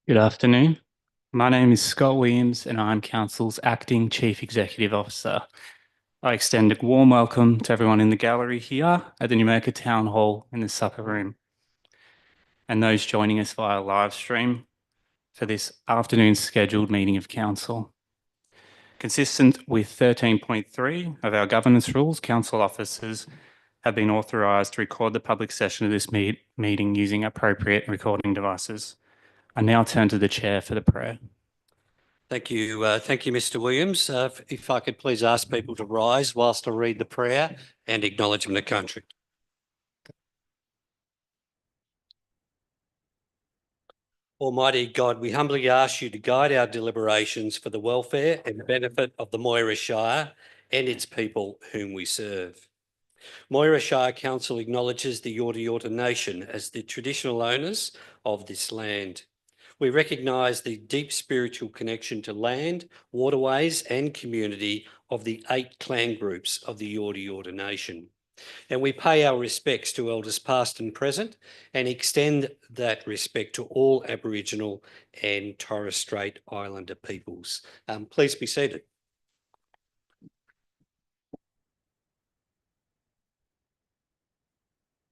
Good afternoon. My name is Scott Williams and I'm Council's Acting Chief Executive Officer. I extend a warm welcome to everyone in the gallery here at the Numurkah Town Hall in the supper room and those joining us via live stream for this afternoon's scheduled meeting of Council. Consistent with 13.3 of our governance rules, Council officers have been authorised to record the public session of this meeting using appropriate recording devices. I now turn to the Chair for the prayer. Thank you, Mr. Williams. If I could please ask people to rise whilst I read the prayer and acknowledgement of country. Almighty God, we humbly ask you to guide our deliberations for the welfare and benefit of the Moira Shire and its people whom we serve. Moira Shire Council acknowledges the Yorta Yorta Nation as the traditional owners of this land. We recognise the deep spiritual connection to land, waterways and community of the 8 clan groups of the Yorta Yorta Nation. And we pay our respects to elders past and present and extend that respect to all Aboriginal and Torres Strait Islander peoples. Please be seated.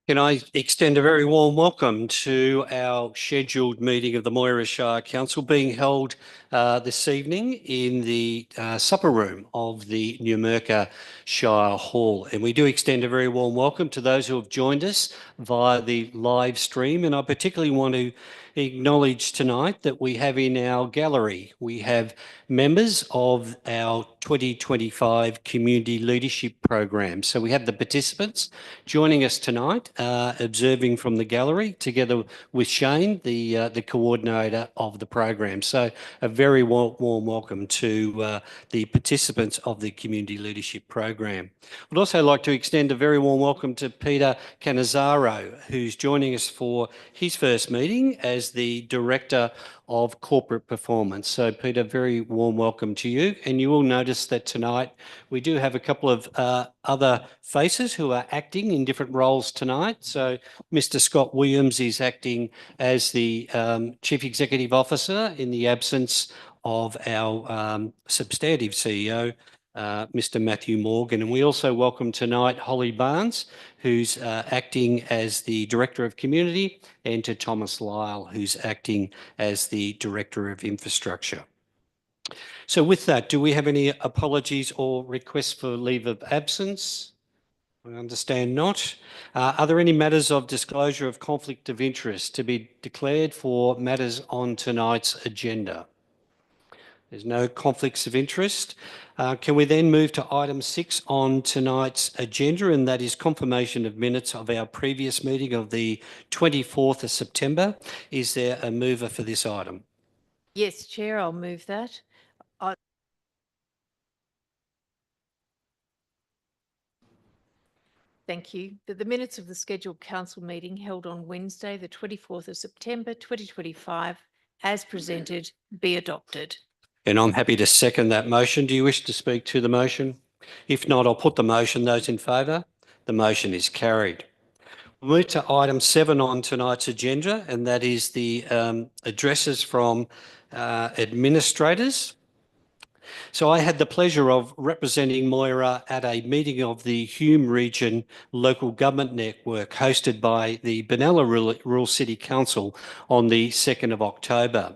Can I extend a very warm welcome to our scheduled meeting of the Moira Shire Council being held this evening in the supper room of the Numurkah Shire Hall. And we do extend a very warm welcome to those who have joined us via the live stream. And I particularly want to acknowledge tonight that we have in our gallery, we have members of our 2025 Community Leadership Program. So we have the participants joining us tonight, observing from the gallery, together with Shane, the coordinator of the program. So a very warm welcome to the participants of the Community Leadership Program. I'd also like to extend a very warm welcome to Peter Canizzaro, who's joining us for his first meeting as the Director of Corporate Performance. So Peter, very warm welcome to you. And you will notice that tonight we do have a couple of other faces who are acting in different roles tonight. So Mr. Scott Williams is acting as the Chief Executive Officer in the absence of our substantive CEO, Mr. Matthew Morgan. And we also welcome tonight Holly Barnes, who's acting as the Director of Community, and to Thomas Lyle, who's acting as the Director of Infrastructure. So with that, do we have any apologies or requests for leave of absence? I understand not. Are there any matters of disclosure of conflict of interest to be declared for matters on tonight's agenda? There's no conflicts of interest. Can we then move to item 6 on tonight's agenda, and that is confirmation of minutes of our previous meeting of the 24th of September. Is there a mover for this item? Yes, Chair, I'll move that. Thank you. That the minutes of the scheduled council meeting held on Wednesday, the 24th of September 2025, as presented, be adopted. And I'm happy to second that motion. Do you wish to speak to the motion? If not, I'll put the motion. Those in favour? The motion is carried. We'll move to item 7 on tonight's agenda, and that is the addresses from administrators. So I had the pleasure of representing Moira at a meeting of the Hume Region Local Government Network hosted by the Benalla Rural City Council on the 2nd of October.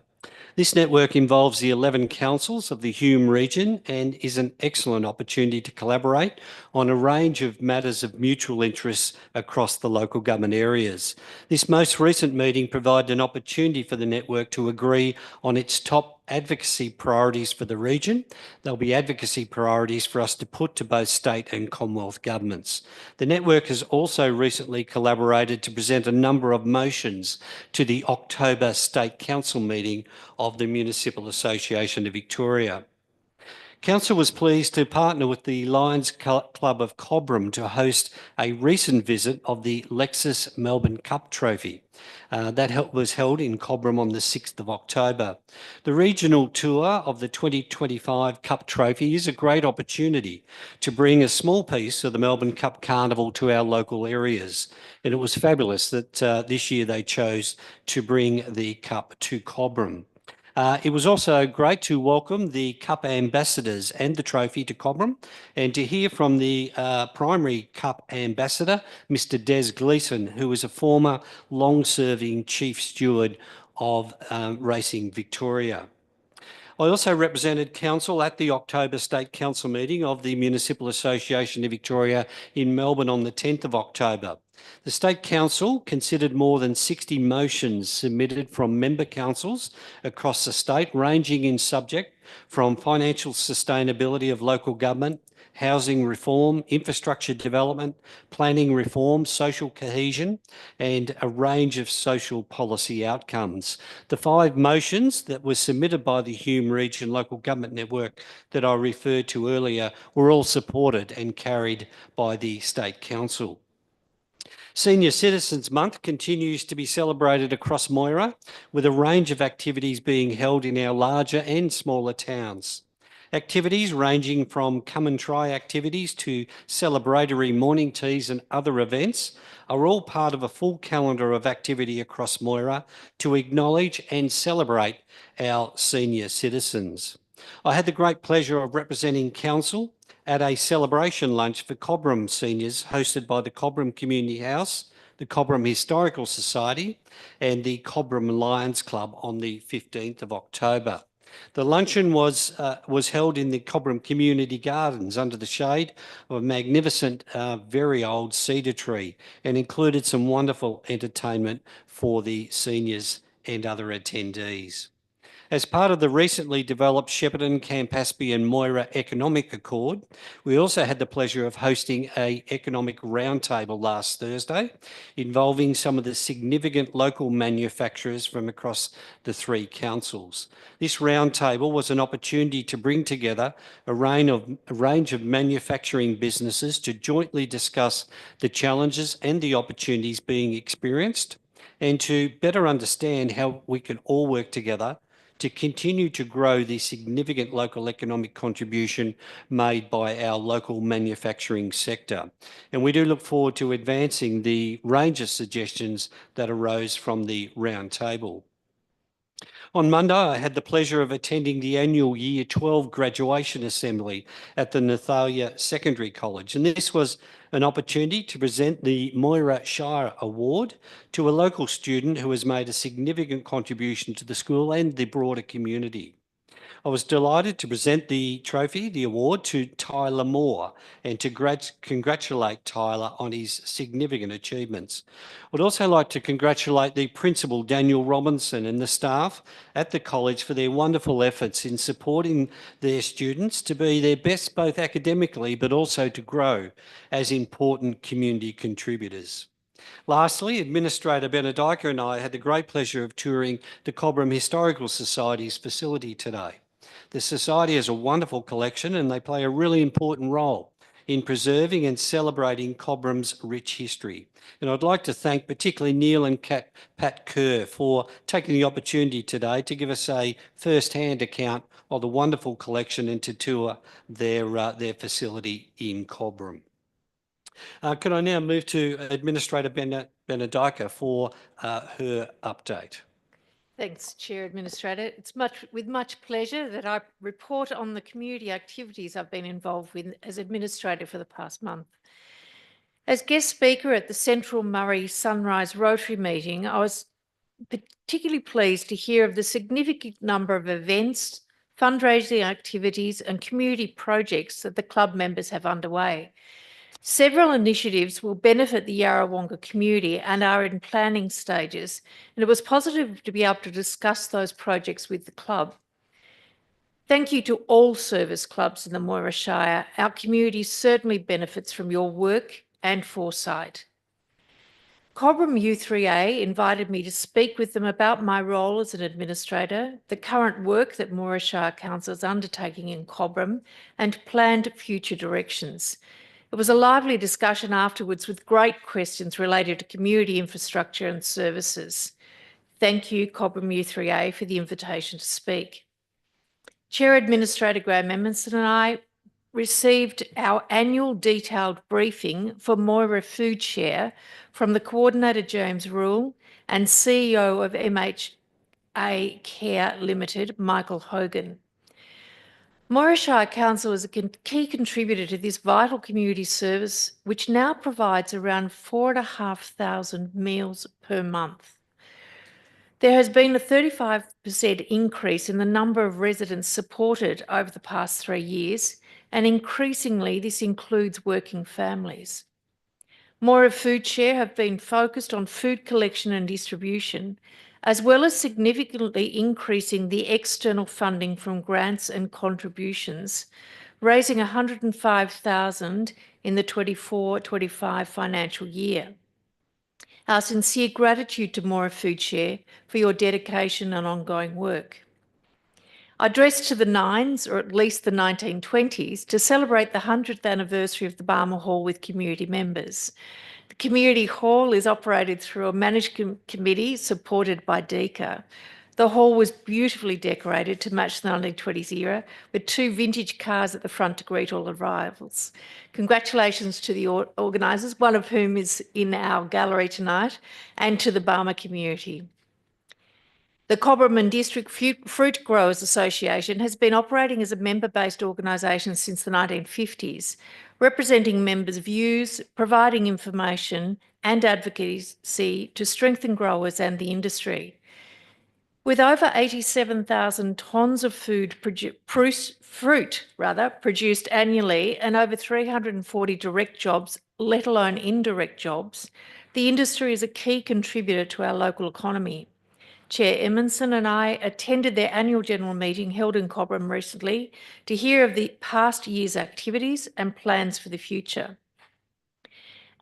This network involves the 11 councils of the Hume region and is an excellent opportunity to collaborate on a range of matters of mutual interest across the local government areas. This most recent meeting provided an opportunity for the network to agree on its top advocacy priorities for the region. There'll be advocacy priorities for us to put to both state and Commonwealth governments. The network has also recently collaborated to present a number of motions to the October State Council meeting of the Municipal Association of Victoria. Council was pleased to partner with the Lions Club of Cobram to host a recent visit of the Lexus Melbourne Cup Trophy. That was held in Cobram on the 6th of October. The regional tour of the 2025 Cup Trophy is a great opportunity to bring a small piece of the Melbourne Cup Carnival to our local areas. And it was fabulous that this year they chose to bring the Cup to Cobram. It was also great to welcome the Cup ambassadors and the trophy to Cobram, and to hear from the primary Cup ambassador, Mr. Des Gleeson, who is a former long-serving Chief Steward of Racing Victoria. I also represented council at the October State Council meeting of the Municipal Association of Victoria in Melbourne on the 10th of October. The State Council considered more than 60 motions submitted from member councils across the state, ranging in subject from financial sustainability of local government, housing reform, infrastructure development, planning reform, social cohesion, and a range of social policy outcomes. The 5 motions that were submitted by the Hume Region Local Government Network that I referred to earlier were all supported and carried by the State Council. Senior Citizens Month continues to be celebrated across Moira, with a range of activities being held in our larger and smaller towns. Activities ranging from come and try activities to celebratory morning teas and other events are all part of a full calendar of activity across Moira to acknowledge and celebrate our senior citizens. I had the great pleasure of representing council at a celebration lunch for Cobram seniors hosted by the Cobram Community House, the Cobram Historical Society, and the Cobram Lions Club on the 15th of October. The luncheon was held in the Cobram Community Gardens under the shade of a magnificent, very old cedar tree, and included some wonderful entertainment for the seniors and other attendees. As part of the recently developed Shepparton, Campaspe Moira Economic Accord, we also had the pleasure of hosting an economic roundtable last Thursday involving some of the significant local manufacturers from across the 3 councils. This roundtable was an opportunity to bring together a range of manufacturing businesses to jointly discuss the challenges and the opportunities being experienced, and to better understand how we can all work together to continue to grow the significant local economic contribution made by our local manufacturing sector. And we do look forward to advancing the range of suggestions that arose from the roundtable. On Monday, I had the pleasure of attending the annual Year 12 graduation assembly at the Nathalia Secondary College, and this was an opportunity to present the Moira Shire Award to a local student who has made a significant contribution to the school and the broader community. I was delighted to present the trophy, the award, to Tyler Moore, and to congratulate Tyler on his significant achievements. I'd also like to congratulate the principal, Daniel Robinson, and the staff at the college for their wonderful efforts in supporting their students to be their best both academically but also to grow as important community contributors. Lastly, Administrator Benedica and I had the great pleasure of touring the Cobram Historical Society's facility today. The Society has a wonderful collection and they play a really important role in preserving and celebrating Cobram's rich history. And I'd like to thank particularly Neil and Pat Kerr for taking the opportunity today to give us a first-hand account of the wonderful collection and to tour their facility in Cobram. Could I now move to Administrator Benedica for her update? Thanks, Chair Administrator. It's with much pleasure that I report on the community activities I've been involved with as Administrator for the past month. As guest speaker at the Central Murray Sunrise Rotary meeting, I was particularly pleased to hear of the significant number of events, fundraising activities and community projects that the club members have underway. Several initiatives will benefit the Yarrawonga community and are in planning stages, and it was positive to be able to discuss those projects with the club. Thank you to all service clubs in the Moira Shire. Our community certainly benefits from your work and foresight. Cobram U3A invited me to speak with them about my role as an administrator, the current work that Moira Shire Council is undertaking in Cobram, and planned future directions. It was a lively discussion afterwards with great questions related to community infrastructure and services. Thank you, Cobram U3A, for the invitation to speak. Chair Administrator Graham Emerson and I received our annual detailed briefing for Moira Food Share from the Coordinator James Rule and CEO of A Care Limited, Michael Hogan. Moira Shire Council is a key contributor to this vital community service, which now provides around 4,500 meals per month. There has been a 35% increase in the number of residents supported over the past 3 years, and increasingly this includes working families. Moira Food Share have been focused on food collection and distribution, as well as significantly increasing the external funding from grants and contributions, raising $105,000 in the 24-25 financial year. Our sincere gratitude to Moira Food Share for your dedication and ongoing work. I dressed to the nines, or at least the 1920s, to celebrate the 100th anniversary of the Barmer Hall with community members. The community hall is operated through a management committee supported by DECA. The hall was beautifully decorated to match the 1920s era, with 2 vintage cars at the front to greet all arrivals. Congratulations to the organisers, one of whom is in our gallery tonight, and to the Barmer community. The Cobram and District Fruit Growers Association has been operating as a member-based organisation since the 1950s, representing members' views, providing information and advocacy to strengthen growers and the industry. With over 87,000 tonnes of fruit produced annually and over 340 direct jobs, let alone indirect jobs, the industry is a key contributor to our local economy. Chair Emonson and I attended their annual general meeting held in Cobram recently to hear of the past year's activities and plans for the future.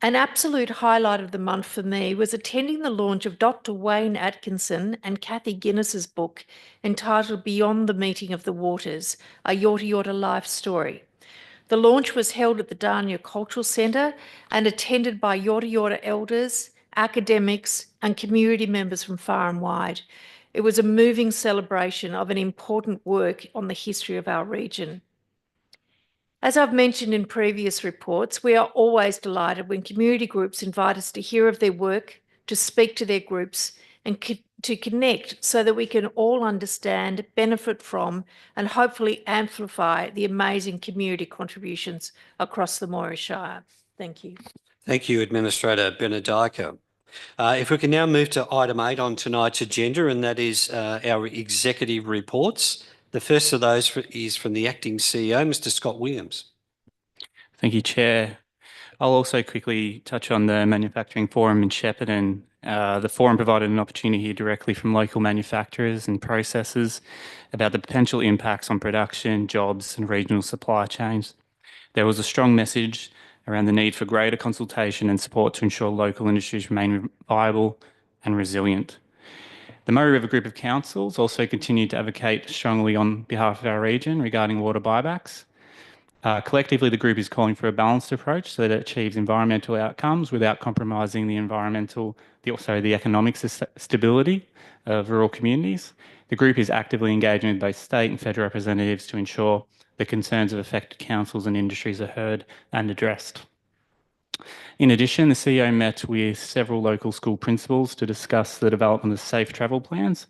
An absolute highlight of the month for me was attending the launch of Dr. Wayne Atkinson and Kathy Guinness's book entitled Beyond the Meeting of the Waters, a Yorta Yorta Life Story. The launch was held at the Darnia Cultural Centre and attended by Yorta Yorta elders, academics and community members from far and wide. It was a moving celebration of an important work on the history of our region. As I've mentioned in previous reports, we are always delighted when community groups invite us to hear of their work, to speak to their groups and to connect so that we can all understand, benefit from and hopefully amplify the amazing community contributions across the Moira Shire. Thank you. Thank you, Administrator Benedika. If we can now move to item 8 on tonight's agenda, and that is our executive reports. The first of those is from the Acting CEO, Mr. Scott Williams. Thank you, Chair. I'll also quickly touch on the Manufacturing Forum in Shepparton. The forum provided an opportunity to hear directly from local manufacturers and processors about the potential impacts on production, jobs and regional supply chains. There was a strong message around the need for greater consultation and support to ensure local industries remain viable and resilient. The Murray River Group of Councils also continued to advocate strongly on behalf of our region regarding water buybacks. Collectively, the group is calling for a balanced approach so that it achieves environmental outcomes without compromising the economic stability of rural communities. The group is actively engaging with both state and federal representatives to ensure the concerns of affected councils and industries are heard and addressed. In addition, the CEO met with several local school principals to discuss the development of safe travel plans.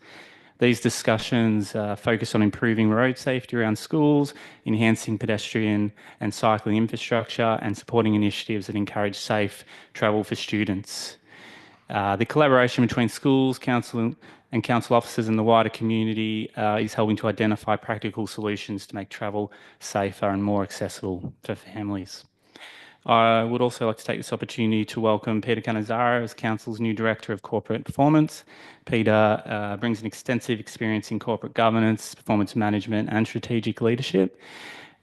These discussions focus on improving road safety around schools, enhancing pedestrian and cycling infrastructure, and supporting initiatives that encourage safe travel for students. The collaboration between schools, council and council officers and the wider community is helping to identify practical solutions to make travel safer and more accessible for families. I would also like to take this opportunity to welcome Peter Cannizzaro as Council's new Director of Corporate Performance. Peter brings an extensive experience in corporate governance, performance management and strategic leadership.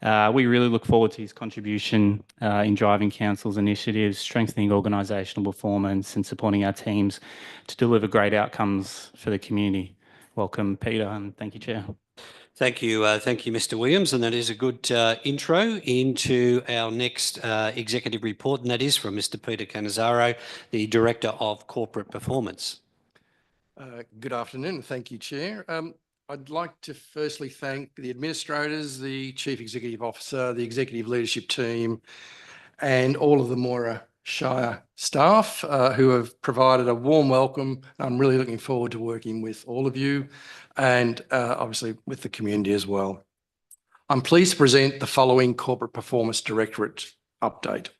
We really look forward to his contribution in driving Council's initiatives, strengthening organisational performance and supporting our teams to deliver great outcomes for the community. Welcome, Peter, and thank you, Chair. Thank you, Mr. Williams, and that is a good intro into our next executive report, and that is from Mr. Peter Cannizzaro, the Director of Corporate Performance. Good afternoon, and thank you, Chair. I'd like to firstly thank the administrators, the Chief Executive Officer, the executive leadership team, and all of the Moira Shire staff who have provided a warm welcome. I'm really looking forward to working with all of you and obviously with the community as well. I'm pleased to present the following Corporate Performance Directorate update.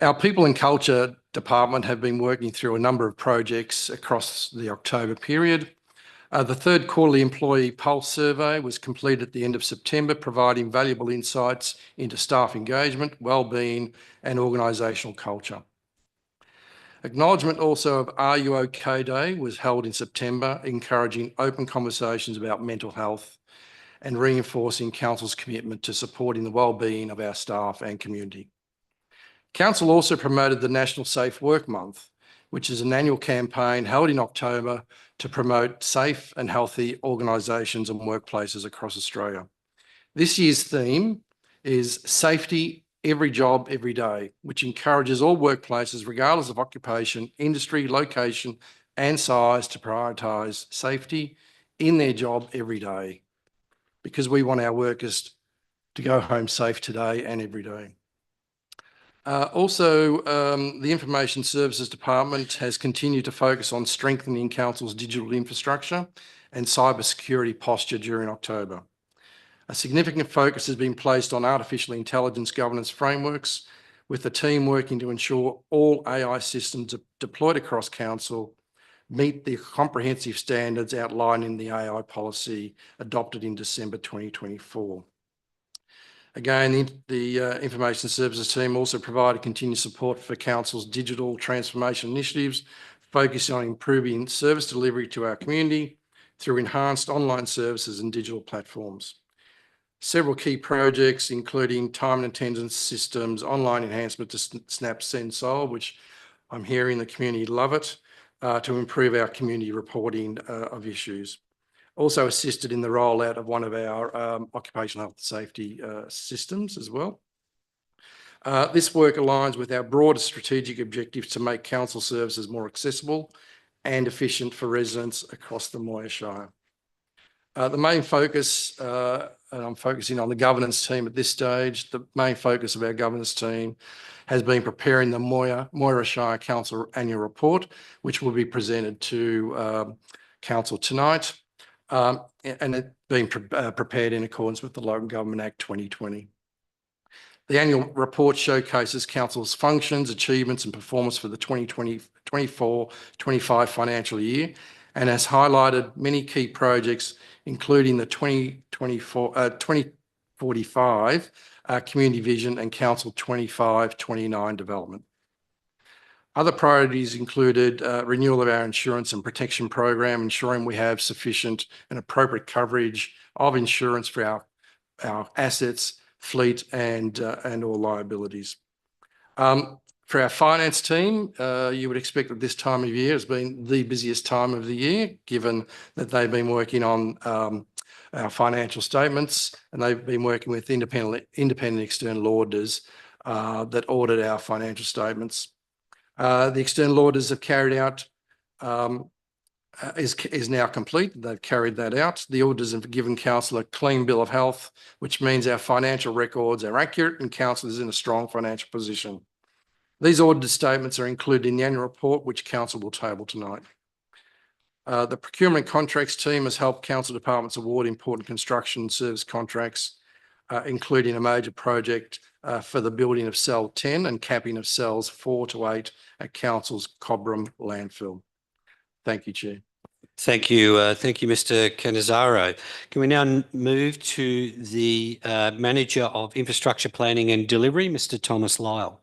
Our People and Culture Department have been working through a number of projects across the October period. The third quarterly employee pulse survey was completed at the end of September, providing valuable insights into staff engagement, wellbeing and organisational culture. Acknowledgement also of Are You OK Day was held in September, encouraging open conversations about mental health and reinforcing Council's commitment to supporting the wellbeing of our staff and community. Council also promoted the National Safe Work Month, which is an annual campaign held in October to promote safe and healthy organisations and workplaces across Australia. This year's theme is Safety, Every Job, Every Day, which encourages all workplaces, regardless of occupation, industry, location and size, to prioritise safety in their job every day, because we want our workers to go home safe today and every day. The Information Services Department has continued to focus on strengthening Council's digital infrastructure and cybersecurity posture during October. A significant focus has been placed on artificial intelligence governance frameworks, with the team working to ensure all AI systems deployed across Council meet the comprehensive standards outlined in the AI policy adopted in December 2024. Again, the Information Services team also provided continued support for Council's digital transformation initiatives, focusing on improving service delivery to our community through enhanced online services and digital platforms. Several key projects, including time and attendance systems, online enhancement to Snap, Send, Solve, which I'm hearing the community love it, to improve our community reporting of issues. Also assisted in the rollout of one of our occupational health and safety systems as well. This work aligns with our broader strategic objectives to make Council services more accessible and efficient for residents across the Moir Shire. The main focus, and I'm focusing on the governance team at this stage, the main focus of our governance team has been preparing the Moira Shire Council annual report, which will be presented to Council tonight. And it being prepared in accordance with the Local Government Act 2020. The annual report showcases Council's functions, achievements and performance for the 2024-25 financial year, and has highlighted many key projects, including the 2045 Community Vision and Council 25-29 development. Other priorities included renewal of our insurance and protection program, ensuring we have sufficient and appropriate coverage of insurance for our assets, fleet and all liabilities. For our finance team, you would expect that this time of year has been the busiest time of the year, given that they've been working on our financial statements, and they've been working with independent external auditors that audit our financial statements. The external auditors have carried out, is now complete. They've carried that out. The auditors have given Council a clean bill of health, which means our financial records are accurate and Council is in a strong financial position. These audited statements are included in the annual report, which Council will table tonight. The procurement contracts team has helped Council departments award important construction service contracts, including a major project for the building of cell 10 and capping of cells 4 to 8 at Council's Cobram landfill. Thank you, Chair. Thank you, Mr. Cannizzaro. Can we now move to the Manager of Infrastructure Planning and Delivery, Mr. Thomas Lyle?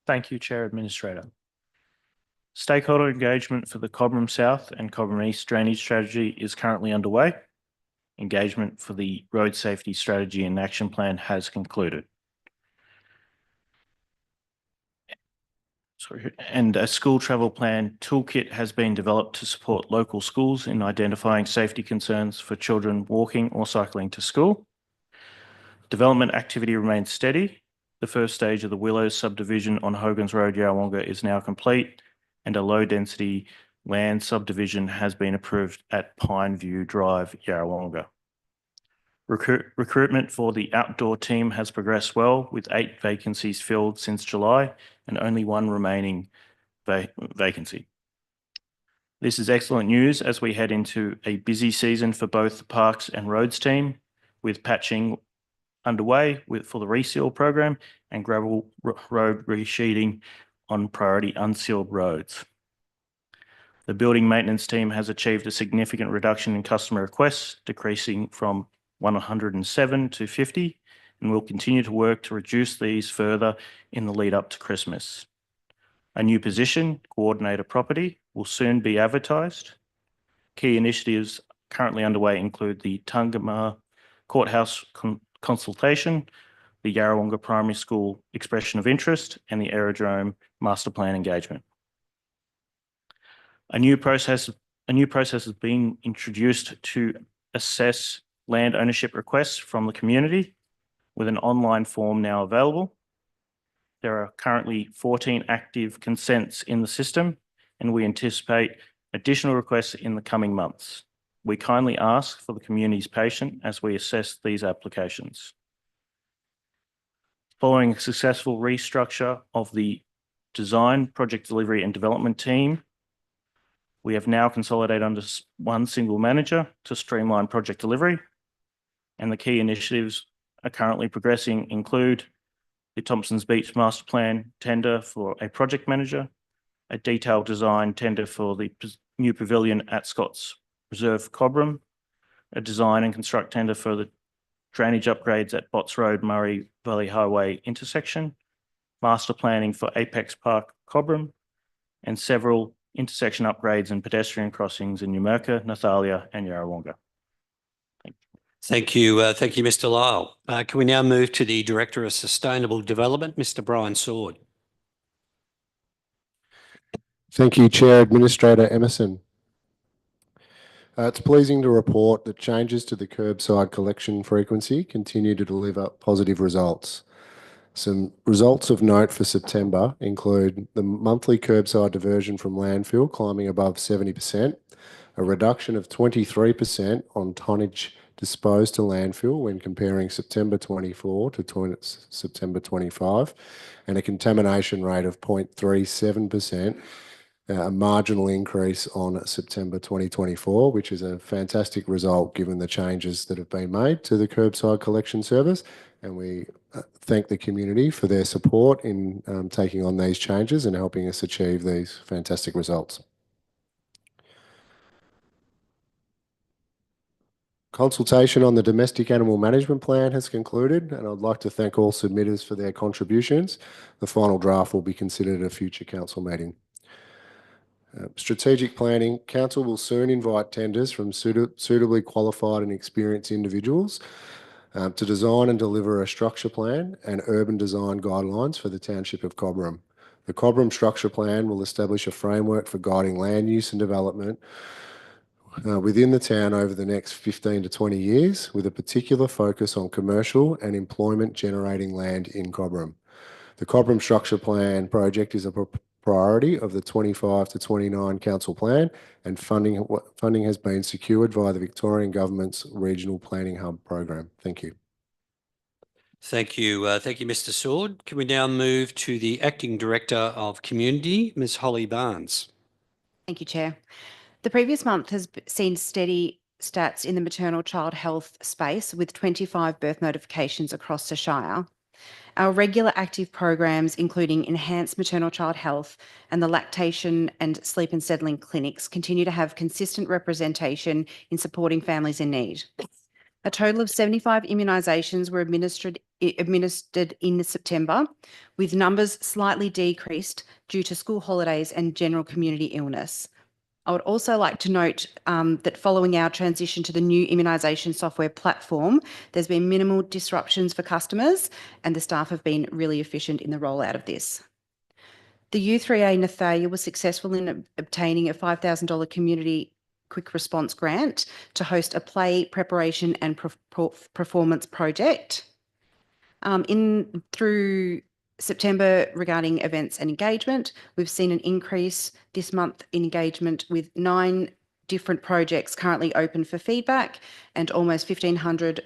Thank you, Chair Administrator. Stakeholder engagement for the Cobram South and Cobram East drainage strategy is currently underway. Engagement for the road safety strategy and action plan has concluded. And a school travel plan toolkit has been developed to support local schools in identifying safety concerns for children walking or cycling to school. Development activity remains steady. The first stage of the Willows subdivision on Hogan's Road, Yarrawonga is now complete, and a low-density land subdivision has been approved at Pineview Drive, Yarrawonga. Recruitment for the outdoor team has progressed well, with 8 vacancies filled since July and only 1 remaining vacancy. This is excellent news as we head into a busy season for both the Parks and Roads team, with patching underway for the reseal program and gravel road resheeting on priority unsealed roads. The building maintenance team has achieved a significant reduction in customer requests, decreasing from 107 to 50, and will continue to work to reduce these further in the lead up to Christmas. A new position, Coordinator Property, will soon be advertised. Key initiatives currently underway include the Tungamah Courthouse consultation, the Yarrawonga Primary School expression of interest, and the Aerodrome Master Plan engagement. A new process has been introduced to assess land ownership requests from the community, with an online form now available. There are currently 14 active consents in the system, and we anticipate additional requests in the coming months. We kindly ask for the community's patience as we assess these applications. Following a successful restructure of the design, project delivery and development team, we have now consolidated under one single manager to streamline project delivery, and the key initiatives are currently progressing include the Thompsons Beach Master Plan tender for a project manager, a detailed design tender for the new pavilion at Scott's Reserve Cobram, a design and construct tender for the drainage upgrades at Botts Road Murray Valley Highway intersection, master planning for Apex Park Cobram, and several intersection upgrades and pedestrian crossings in Numurkah, Nathalia and Yarrawonga. Thank you, Mr. Lyle. Can we now move to the Director of Sustainable Development, Mr. Brian Sword? Thank you, Chair Administrator Emerson. It's pleasing to report that changes to the curbside collection frequency continue to deliver positive results. Some results of note for September include the monthly curbside diversion from landfill climbing above 70%, a reduction of 23% on tonnage disposed to landfill when comparing September 24 to September 25, and a contamination rate of 0.37%, a marginal increase on September 2024, which is a fantastic result given the changes that have been made to the curbside collection service. And we thank the community for their support in taking on these changes and helping us achieve these fantastic results. Consultation on the Domestic Animal Management Plan has concluded, and I'd like to thank all submitters for their contributions. The final draft will be considered at a future council meeting. Strategic planning. Council will soon invite tenders from suitably qualified and experienced individuals to design and deliver a structure plan and urban design guidelines for the township of Cobram. The Cobram structure plan will establish a framework for guiding land use and development within the town over the next 15 to 20 years, with a particular focus on commercial and employment generating land in Cobram. The Cobram structure plan project is a priority of the 25 to 29 council plan, and funding has been secured via the Victorian Government's Regional Planning Hub program. Thank you. Thank you, Mr. Sword. Can we now move to the Acting Director of Community, Ms. Holly Barnes? Thank you, Chair. The previous month has seen steady stats in the maternal child health space, with 25 birth notifications across the Shire. Our regular active programs, including enhanced maternal child health and the lactation and sleep and settling clinics, continue to have consistent representation in supporting families in need. A total of 75 immunisations were administered in September, with numbers slightly decreased due to school holidays and general community illness. I would also like to note that following our transition to the new immunisation software platform, there's been minimal disruptions for customers, and the staff have been really efficient in the rollout of this. The U3A Nathalia was successful in obtaining a $5,000 community quick response grant to host a play preparation and performance project. Through September, regarding events and engagement, we've seen an increase this month in engagement, with 9 different projects currently open for feedback and almost 1,500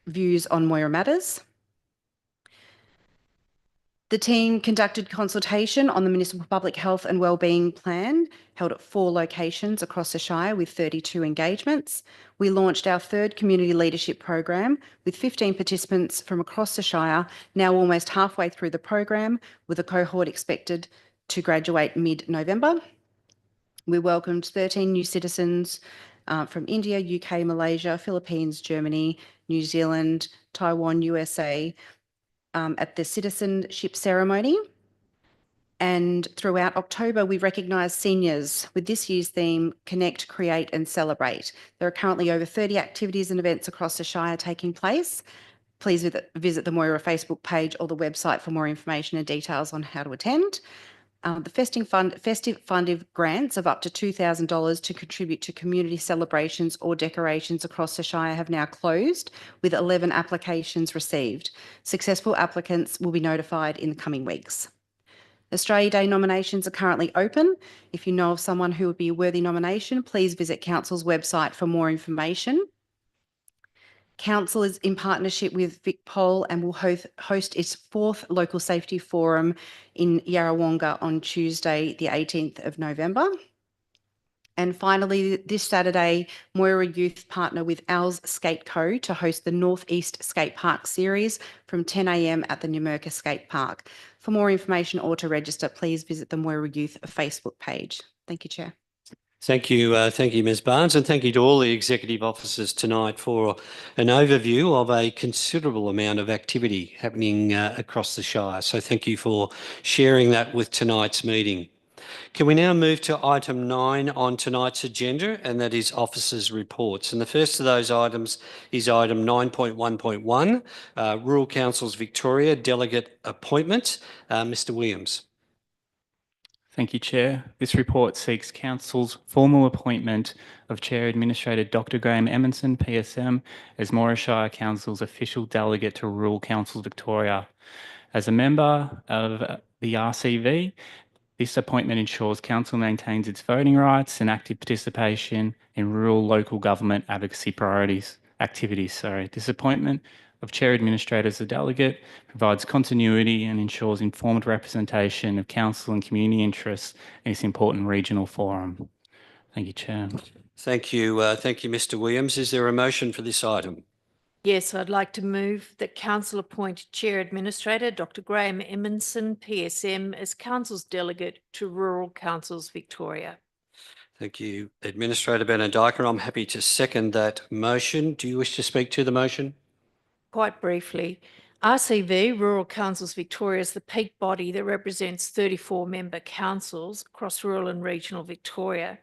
views on Moira matters. The team conducted consultation on the Municipal Public Health and Wellbeing Plan, held at 4 locations across the Shire with 32 engagements. We launched our 3rd Community Leadership Program with 15 participants from across the Shire, now almost halfway through the program, with a cohort expected to graduate mid-November. We welcomed 13 new citizens from India, UK, Malaysia, Philippines, Germany, New Zealand, Taiwan, USA, at the citizenship ceremony. And throughout October, we recognised seniors with this year's theme, Connect, Create and Celebrate. There are currently over 30 activities and events across the Shire taking place. Please visit the Moira Facebook page or the website for more information and details on how to attend. The festive fund grants of up to $2,000 to contribute to community celebrations or decorations across the Shire have now closed, with 11 applications received. Successful applicants will be notified in the coming weeks. Australia Day nominations are currently open. If you know of someone who would be a worthy nomination, please visit Council's website for more information. Council is in partnership with VicPol and will host its 4th Local Safety Forum in Yarrawonga on Tuesday, the 18th of November. And finally, this Saturday, Moira Youth partner with Al's Skate Co to host the North East Skate Park series from 10 a.m. at the Numurkah Skate Park. For more information or to register, please visit the Moira Youth Facebook page. Thank you, Chair. Thank you, Ms. Barnes, and thank you to all the executive officers tonight for an overview of a considerable amount of activity happening across the Shire. So thank you for sharing that with tonight's meeting. Can we now move to item 9 on tonight's agenda, and that is officers' reports. And the first of those items is item 9.1.1, Rural Councils Victoria Delegate Appointment. Mr. Williams. Thank you, Chair. This report seeks Council's formal appointment of Chair Administrator Dr. Graham Emerson, PSM, as Moira Shire Council's official delegate to Rural Councils Victoria. As a member of the RCV, this appointment ensures Council maintains its voting rights and active participation in rural local government advocacy activities. This appointment of Chair Administrator as a delegate provides continuity and ensures informed representation of Council and community interests in this important regional forum. Thank you, Chair. Thank you, Mr. Williams. Is there a motion for this item? Yes, I'd like to move that Council appoint Chair Administrator Dr. Graham Emerson, PSM, as Council's delegate to Rural Councils Victoria. Thank you, Administrator Benediker. I'm happy to second that motion. Do you wish to speak to the motion? Quite briefly, RCV, Rural Councils Victoria, is the peak body that represents 34 member councils across rural and regional Victoria.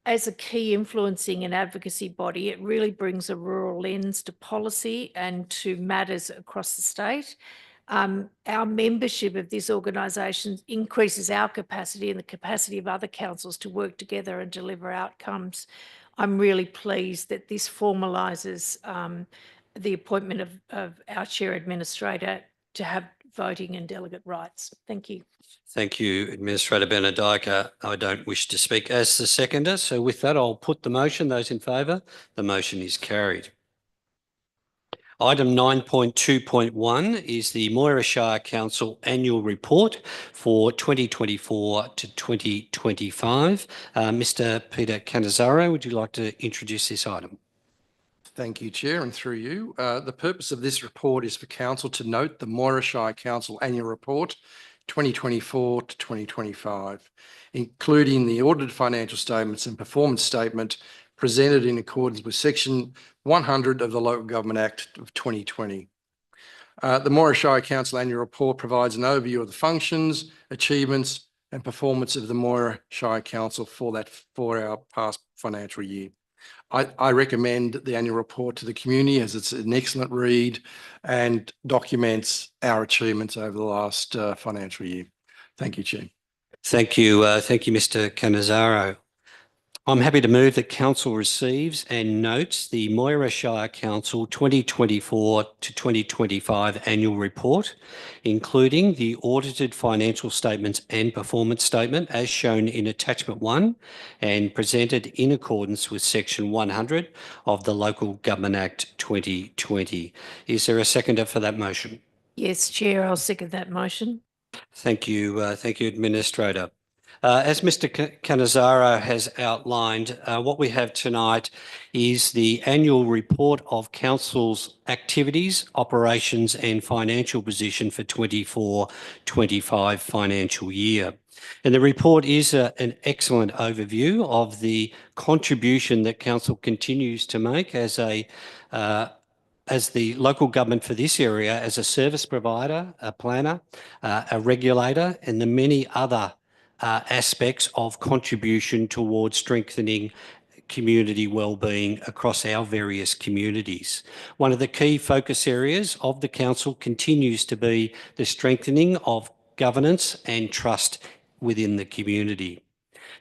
As a key influencing and advocacy body, it really brings a rural lens to policy and to matters across the state. Our membership of this organisation increases our capacity and the capacity of other councils to work together and deliver outcomes. I'm really pleased that this formalises the appointment of our Chair Administrator to have voting and delegate rights. Thank you. Thank you, Administrator Benediker. I don't wish to speak as the seconder, so with that, I'll put the motion. Those in favour? The motion is carried. Item 9.2.1 is the Moira Shire Council Annual Report for 2024 to 2025. Mr. Peter Canizzaro, would you like to introduce this item? Thank you, Chair, and through you. The purpose of this report is for Council to note the Moira Shire Council Annual Report 2024 to 2025, including the audited financial statements and performance statement presented in accordance with Section 100 of the Local Government Act of 2020. The Moira Shire Council Annual Report provides an overview of the functions, achievements and performance of the Moira Shire Council for our past financial year. I recommend the annual report to the community as it's an excellent read and documents our achievements over the last financial year. Thank you, Chair. Thank you, Mr. Canizzaro. I'm happy to move that Council receives and notes the Moira Shire Council 2024 to 2025 annual report, including the audited financial statements and performance statement as shown in attachment 1 and presented in accordance with section 100 of the Local Government Act 2020. Is there a seconder for that motion? Yes, Chair, I'll second that motion. Thank you, Administrator. As Mr. Cannizzaro has outlined, what we have tonight is the annual report of Council's activities, operations and financial position for 24-25 financial year. And the report is an excellent overview of the contribution that Council continues to make as the local government for this area, as a service provider, a planner, a regulator, and the many other aspects of contribution towards strengthening community wellbeing across our various communities. One of the key focus areas of the council continues to be the strengthening of governance and trust within the community.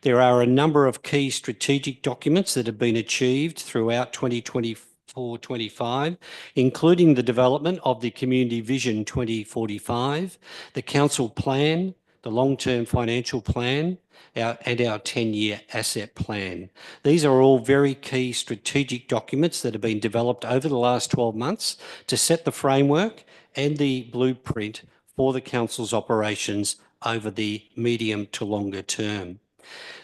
There are a number of key strategic documents that have been achieved throughout 2024-25, including the development of the Community Vision 2045, the Council Plan, the Long-Term Financial Plan, and our 10-year asset plan. These are all very key strategic documents that have been developed over the last 12 months to set the framework and the blueprint for the Council's operations over the medium to longer term.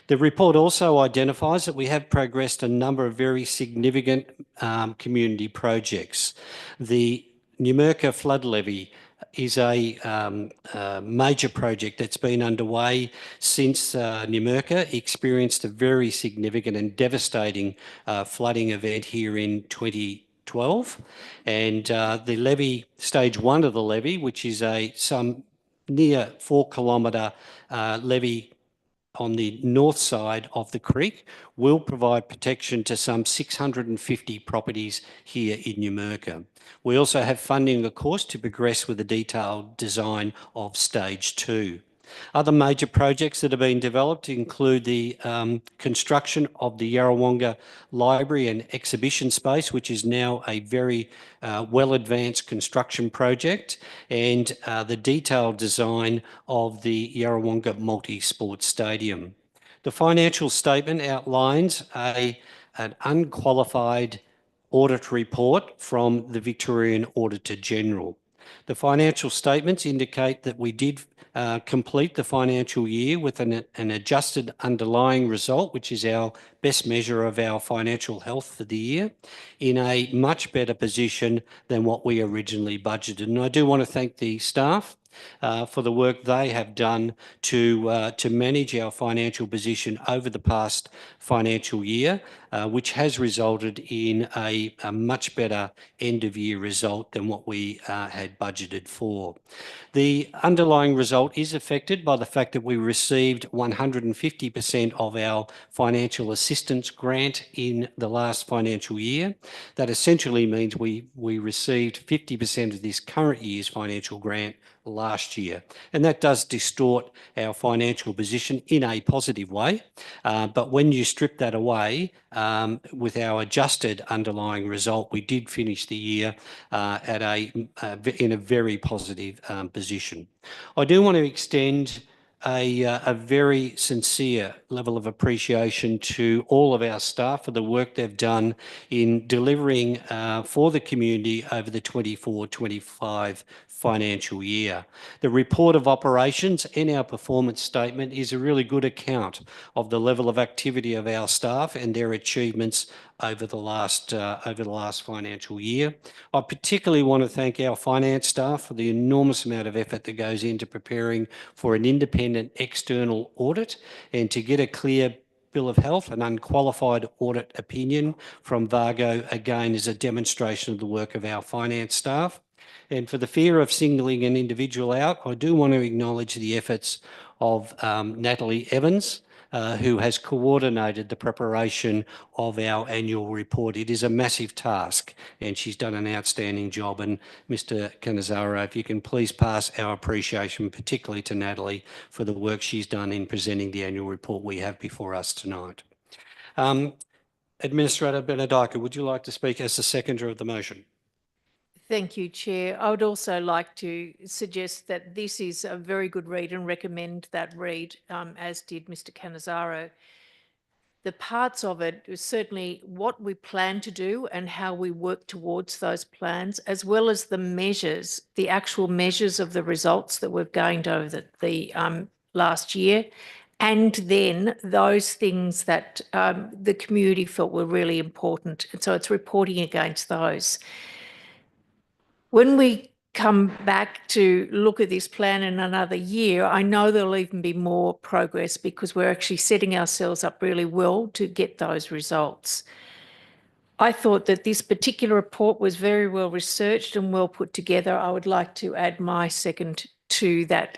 The report also identifies that we have progressed a number of very significant community projects. The Numurkah flood levy is a major project that's been underway since Numurkah experienced a very significant and devastating flooding event here in 2012. And the levy, stage 1 of the levy, which is some near 4-kilometre levy on the north side of the creek, will provide protection to some 650 properties here in Numurkah. We also have funding, of course, to progress with the detailed design of stage 2. Other major projects that have been developed include the construction of the Yarrawonga Library and Exhibition Space, which is now a very well-advanced construction project, and the detailed design of the Yarrawonga Multi-Sport Stadium. The financial statement outlines an unqualified audit report from the Victorian Auditor General. The financial statements indicate that we did complete the financial year with an adjusted underlying result, which is our best measure of our financial health for the year, in a much better position than what we originally budgeted. And I do want to thank the staff for the work they have done to manage our financial position over the past financial year, which has resulted in a much better end-of-year result than what we had budgeted for. The underlying result is affected by the fact that we received 150% of our financial assistance grant in the last financial year. That essentially means we received 50% of this current year's financial grant last year, and that does distort our financial position in a positive way, but when you strip that away, with our adjusted underlying result, we did finish the year in a very positive position. I do want to extend a very sincere level of appreciation to all of our staff for the work they've done in delivering for the community over the 24-25 financial year. The report of operations in our performance statement is a really good account of the level of activity of our staff and their achievements over the last financial year. I particularly want to thank our finance staff for the enormous amount of effort that goes into preparing for an independent external audit and to get a clear bill of health, an unqualified audit opinion from Vargo, again, is a demonstration of the work of our finance staff. And for the fear of singling an individual out, I do want to acknowledge the efforts of Natalie Evans, who has coordinated the preparation of our annual report. It is a massive task, and she's done an outstanding job. And Mr. Cannizzaro, if you can please pass our appreciation, particularly to Natalie, for the work she's done in presenting the annual report we have before us tonight. Administrator Benedica, would you like to speak as the seconder of the motion? Thank you, Chair. I would also like to suggest that this is a very good read and recommend that read, as did Mr. Cannizzaro. The parts of it is certainly what we plan to do and how we work towards those plans, as well as the measures, the actual measures of the results that we've gained over the last year, and then those things that the community felt were really important. And so it's reporting against those. When we come back to look at this plan in another year, I know there'll even be more progress because we're actually setting ourselves up really well to get those results. I thought that this particular report was very well researched and well put together. I would like to add my second to that,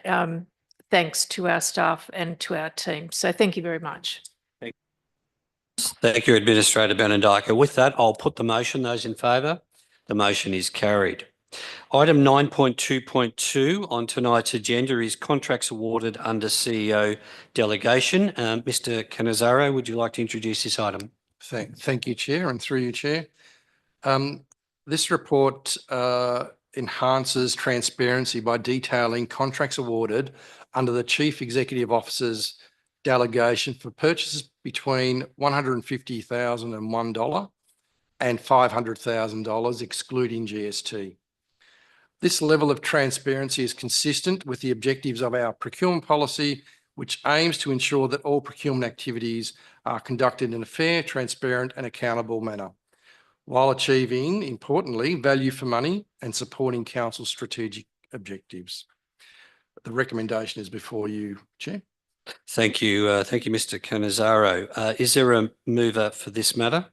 thanks to our staff and to our team. So thank you very much. Thank you, Administrator Benedica. With that, I'll put the motion. Those in favour? The motion is carried. Item 9.2.2 on tonight's agenda is contracts awarded under CEO delegation. Mr. Cannizzaro, would you like to introduce this item? Thank you, Chair, and through you, Chair. This report enhances transparency by detailing contracts awarded under the Chief Executive Officer's delegation for purchases between $150,001 and $500,000, excluding GST. This level of transparency is consistent with the objectives of our procurement policy, which aims to ensure that all procurement activities are conducted in a fair, transparent and accountable manner, while achieving, importantly, value for money and supporting Council's strategic objectives. The recommendation is before you, Chair. Thank you. Thank you, Mr. Cannizzaro. Is there a mover for this matter?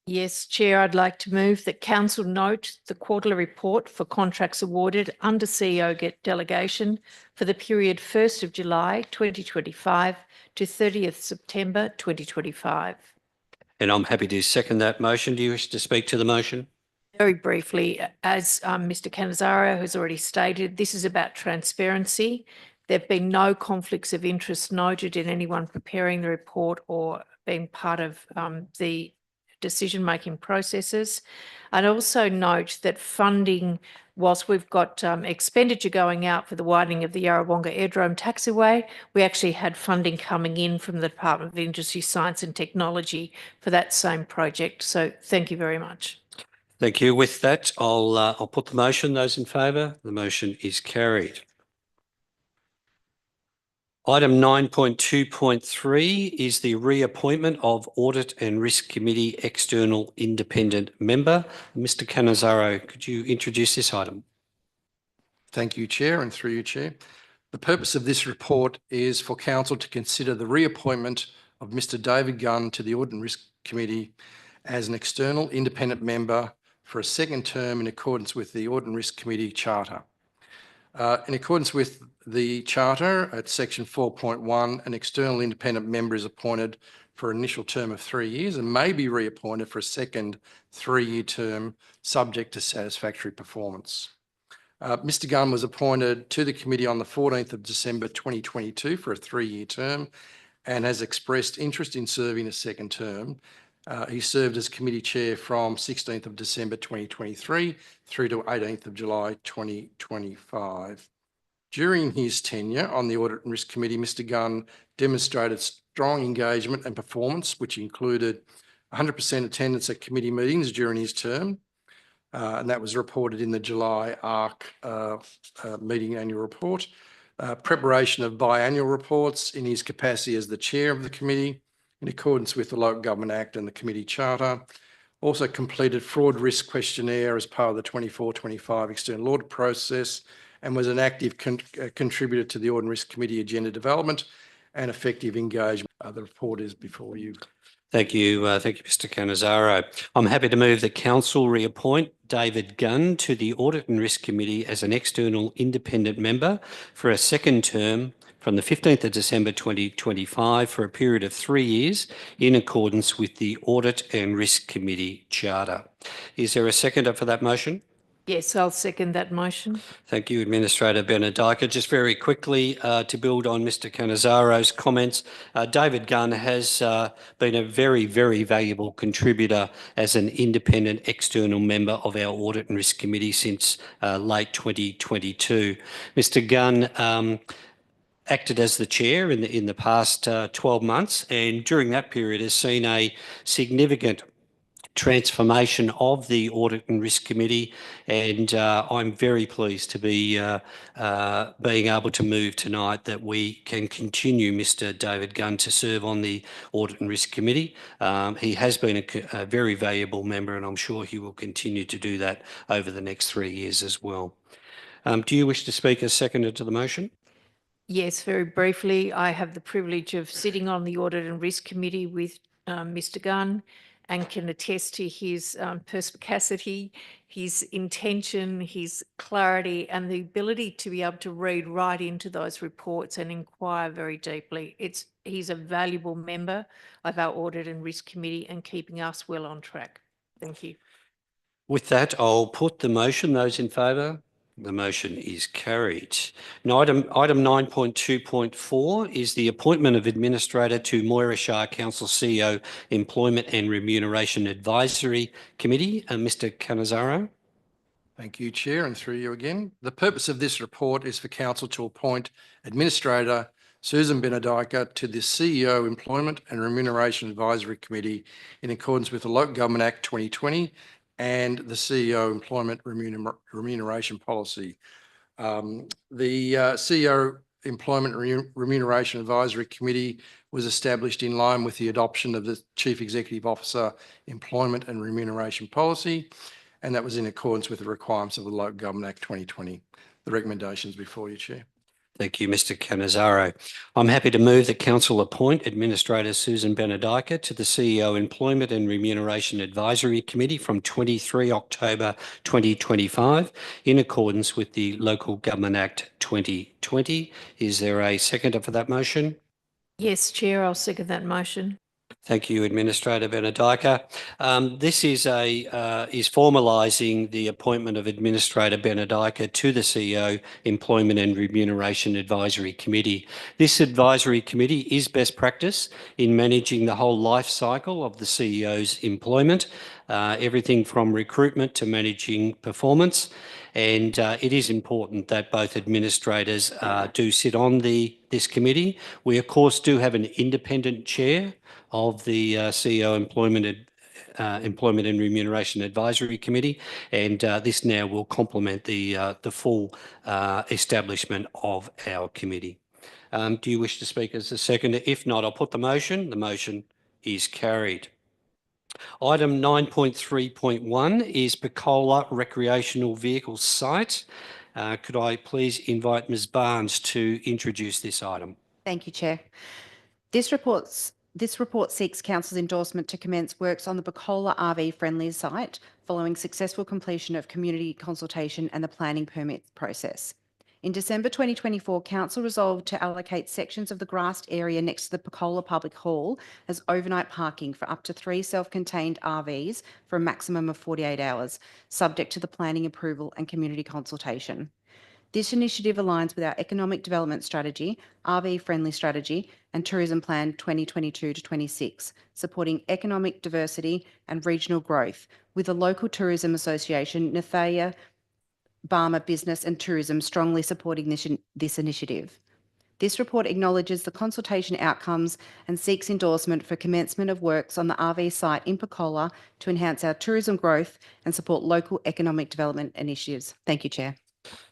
Yes, Chair, I'd like to move that Council note the quarterly report for contracts awarded under CEO delegation for the period 1st of July 2025 to 30th September 2025. And I'm happy to second that motion. Do you wish to speak to the motion? Very briefly, as Mr. Cannizzaro has already stated, this is about transparency. There have been no conflicts of interest noted in anyone preparing the report or being part of the decision-making processes. I'd also note that funding, whilst we've got expenditure going out for the widening of the Yarrawonga Aerodrome taxiway, we actually had funding coming in from the Department of Industry, Science and Technology for that same project. So thank you very much. Thank you. With that, I'll put the motion. Those in favour? The motion is carried. Item 9.2.3 is the reappointment of Audit and Risk Committee External Independent Member. Mr. Cannizzaro, could you introduce this item? Thank you, Chair, and through you, Chair. The purpose of this report is for Council to consider the reappointment of Mr. David Gunn to the Audit and Risk Committee as an external independent member for a second term in accordance with the Audit and Risk Committee Charter. In accordance with the Charter at section 4.1, an external independent member is appointed for an initial term of 3 years and may be reappointed for a second 3-year term subject to satisfactory performance. Mr. Gunn was appointed to the committee on the 14th of December 2022 for a 3-year term and has expressed interest in serving a second term. He served as committee chair from 16th of December 2023 through to 18th of July 2025. During his tenure on the Audit and Risk Committee, Mr. Gunn demonstrated strong engagement and performance, which included 100% attendance at committee meetings during his term, and that was reported in the July ARC meeting annual report. Preparation of biannual reports in his capacity as the chair of the committee, in accordance with the Local Government Act and the committee charter. Also completed fraud risk questionnaire as part of the 24-25 external audit process and was an active contributor to the Audit and Risk Committee agenda development and effective engagement. The report is before you. Thank you. Thank you, Mr. Cannizzaro. I'm happy to move that Council reappoint David Gunn to the Audit and Risk Committee as an external independent member for a second term from the 15th of December 2025 for a period of 3 years in accordance with the Audit and Risk Committee Charter. Is there a seconder for that motion? Yes, I'll second that motion. Thank you, Administrator Benedika. Just very quickly, to build on Mr. Canizzaro's comments, David Gunn has been a very, very valuable contributor as an independent external member of our Audit and Risk Committee since late 2022. Mr. Gunn acted as the chair in the past 12 months, and during that period has seen a significant transformation of the Audit and Risk Committee, and I'm very pleased to be being able to move tonight that we can continue Mr. David Gunn to serve on the Audit and Risk Committee. He has been a very valuable member, and I'm sure he will continue to do that over the next 3 years as well. Do you wish to speak as seconder to the motion? Yes, very briefly, I have the privilege of sitting on the Audit and Risk Committee with Mr. Gunn and can attest to his perspicacity, his intention, his clarity, and the ability to be able to read right into those reports and inquire very deeply. He's a valuable member of our Audit and Risk Committee and keeping us well on track. Thank you. With that, I'll put the motion. Those in favour? The motion is carried. Now, item 9.2.4 is the appointment of Administrator to Moira Shire Council CEO Employment and Remuneration Advisory Committee. Mr. Canizzaro. Thank you, Chair, and through you again. The purpose of this report is for Council to appoint Administrator Susan Benedika to the CEO Employment and Remuneration Advisory Committee in accordance with the Local Government Act 2020 and the CEO Employment Remuneration Policy. The CEO Employment Remuneration Advisory Committee was established in line with the adoption of the Chief Executive Officer Employment and Remuneration Policy, and that was in accordance with the requirements of the Local Government Act 2020. The recommendations before you, Chair. Thank you, Mr. Canizzaro. I'm happy to move that Council appoint Administrator Susan Benedika to the CEO Employment and Remuneration Advisory Committee from 23 October 2025 in accordance with the Local Government Act 2020. Is there a seconder for that motion? Yes, Chair, I'll second that motion. Thank you, Administrator Benedika. This is formalising the appointment of Administrator Benedika to the CEO Employment and Remuneration Advisory Committee. This advisory committee is best practice in managing the whole life cycle of the CEO's employment, everything from recruitment to managing performance. And it is important that both administrators do sit on this committee. We, of course, do have an independent chair of the CEO Employment and Remuneration Advisory Committee, and this now will complement the full establishment of our committee. Do you wish to speak as a seconder? If not, I'll put the motion. The motion is carried. Item 9.3.1 is Pecola Recreational Vehicle Site. Could I please invite Ms. Barnes to introduce this item? Thank you, Chair. This report seeks Council's endorsement to commence works on the Pecola RV Friendly site following successful completion of community consultation and the planning permit process. In December 2024, Council resolved to allocate sections of the grassed area next to the Pecola Public Hall as overnight parking for up to 3 self-contained RVs for a maximum of 48 hours, subject to the planning approval and community consultation. This initiative aligns with our Economic Development Strategy, RV Friendly Strategy, and Tourism Plan 2022 to 26, supporting economic diversity and regional growth, with the local tourism association, Nathaya Barmer Business and Tourism, strongly supporting this initiative. This report acknowledges the consultation outcomes and seeks endorsement for commencement of works on the RV site in Pecola to enhance our tourism growth and support local economic development initiatives. Thank you, Chair.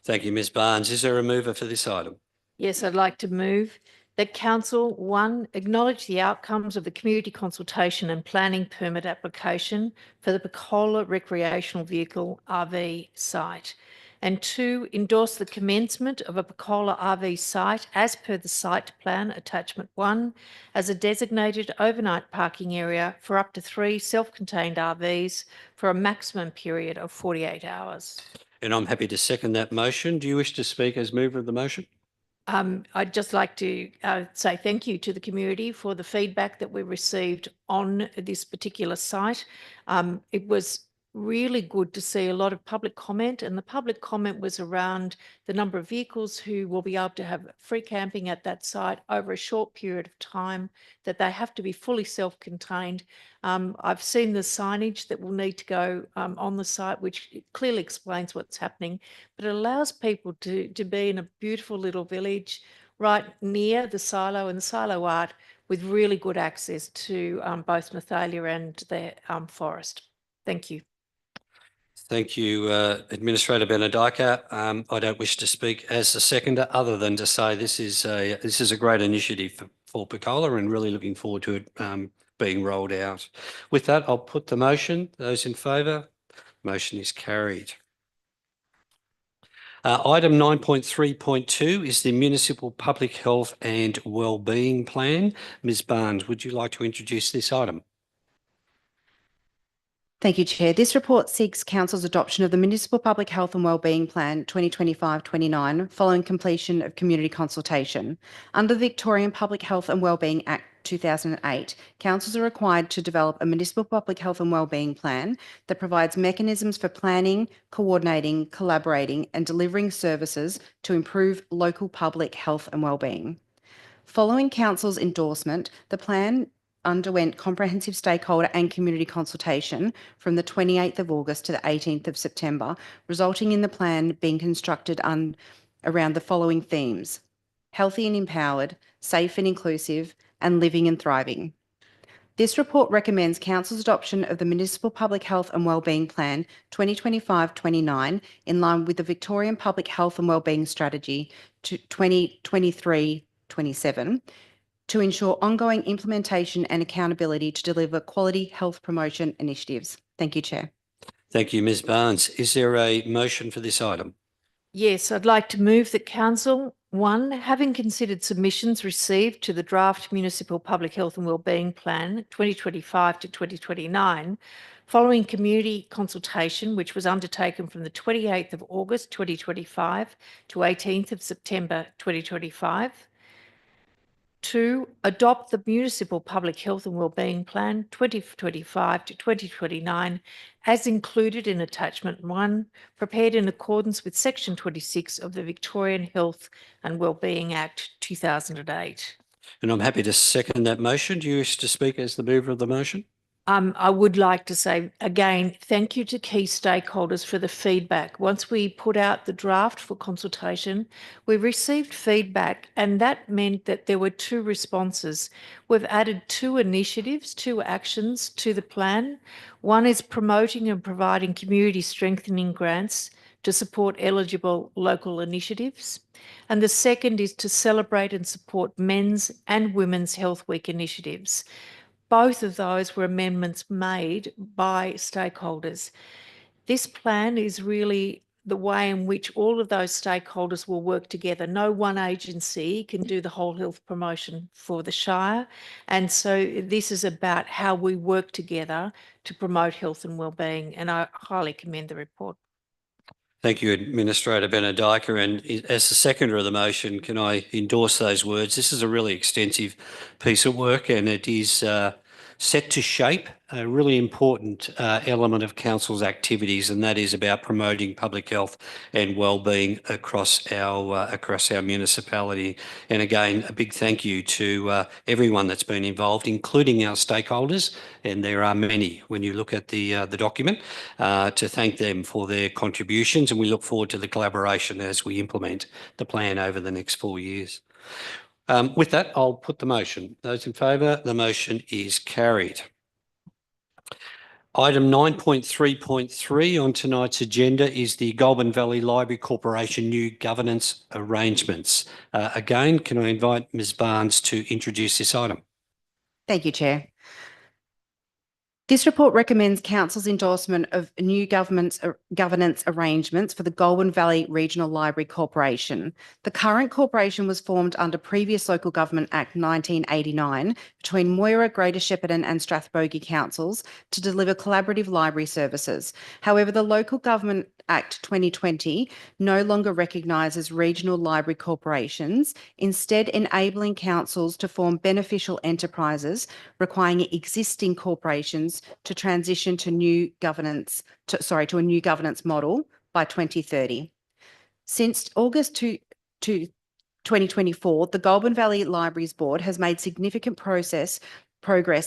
Thank you, Ms. Barnes. Is there a mover for this item? Yes, I'd like to move that Council, 1, acknowledge the outcomes of the community consultation and planning permit application for the Pecola Recreational Vehicle RV site, and 2, endorse the commencement of a Pecola RV site as per the site plan attachment 1 as a designated overnight parking area for up to 3 self-contained RVs for a maximum period of 48 hours. And I'm happy to second that motion. Do you wish to speak as mover of the motion? I'd just like to say thank you to the community for the feedback that we received on this particular site. It was really good to see a lot of public comment, and the public comment was around the number of vehicles who will be able to have free camping at that site over a short period of time, that they have to be fully self-contained. I've seen the signage that will need to go on the site, which clearly explains what's happening, but it allows people to be in a beautiful little village right near the silo and the silo art, with really good access to both Nathalia and the forest. Thank you. Thank you, Administrator Benedika. I don't wish to speak as the seconder, other than to say this is a great initiative for Picola, and really looking forward to it being rolled out. With that, I'll put the motion. Those in favour? Motion is carried. Item 9.3.2 is the Municipal Public Health and Wellbeing Plan. Ms Barnes, would you like to introduce this item? Thank you, Chair. This report seeks Council's adoption of the Municipal Public Health and Wellbeing Plan 2025-29 following completion of community consultation. Under the Victorian Public Health and Wellbeing Act 2008, councils are required to develop a municipal public health and wellbeing plan that provides mechanisms for planning, coordinating, collaborating and delivering services to improve local public health and wellbeing. Following council's endorsement, the plan underwent comprehensive stakeholder and community consultation from the 28th of August to the 18th of September, resulting in the plan being constructed around the following themes: healthy and empowered, safe and inclusive, and living and thriving. This report recommends Council's adoption of the Municipal Public Health and Wellbeing Plan 2025-29 in line with the Victorian Public Health and Wellbeing Strategy to 2023-27 to ensure ongoing implementation and accountability to deliver quality health promotion initiatives. Thank you, Chair. Thank you, Ms Barnes. Is there a motion for this item? Yes, I'd like to move that Council, 1, having considered submissions received to the draft Municipal Public Health and Wellbeing Plan 2025 to 2029, following community consultation, which was undertaken from the 28th of August 2025 to 18th of September 2025. 2, adopt the Municipal Public Health and Wellbeing Plan 2025 to 2029 as included in Attachment 1, prepared in accordance with Section 26 of the Victorian Health and Wellbeing Act 2008. And I'm happy to second that motion. Do you wish to speak as the mover of the motion? I would like to say again, thank you to key stakeholders for the feedback. Once we put out the draft for consultation, we received feedback, and that meant that there were 2 responses. We've added 2 initiatives, 2 actions to the plan. One is promoting and providing community strengthening grants to support eligible local initiatives. And the second is to celebrate and support Men's and Women's Health Week initiatives. Both of those were amendments made by stakeholders. This plan is really the way in which all of those stakeholders will work together. No one agency can do the whole health promotion for the Shire. And so this is about how we work together to promote health and wellbeing. And I highly commend the report. Thank you, Administrator Benedika. And as the seconder of the motion, can I endorse those words? This is a really extensive piece of work, and it is set to shape a really important element of council's activities, and that is about promoting public health and wellbeing across our municipality. And again, a big thank you to everyone that's been involved, including our stakeholders, and there are many when you look at the document, to thank them for their contributions, and we look forward to the collaboration as we implement the plan over the next 4 years. With that, I'll put the motion. Those in favour, the motion is carried. Item 9.3.3 on tonight's agenda is the Goulburn Valley Library Corporation new governance arrangements. Again, can I invite Ms Barnes to introduce this item? Thank you, Chair. This report recommends Council's endorsement of new governance arrangements for the Goulburn Valley Regional Library Corporation. The current corporation was formed under previous Local Government Act 1989 between Moira, Greater Shepparton and Strathbogie councils to deliver collaborative library services. However, the Local Government Act 2020 no longer recognises regional library corporations, instead enabling councils to form beneficial enterprises, requiring existing corporations to transition to a new governance model by 2030. Since August 2024, the Goulburn Valley Libraries Board has made significant progress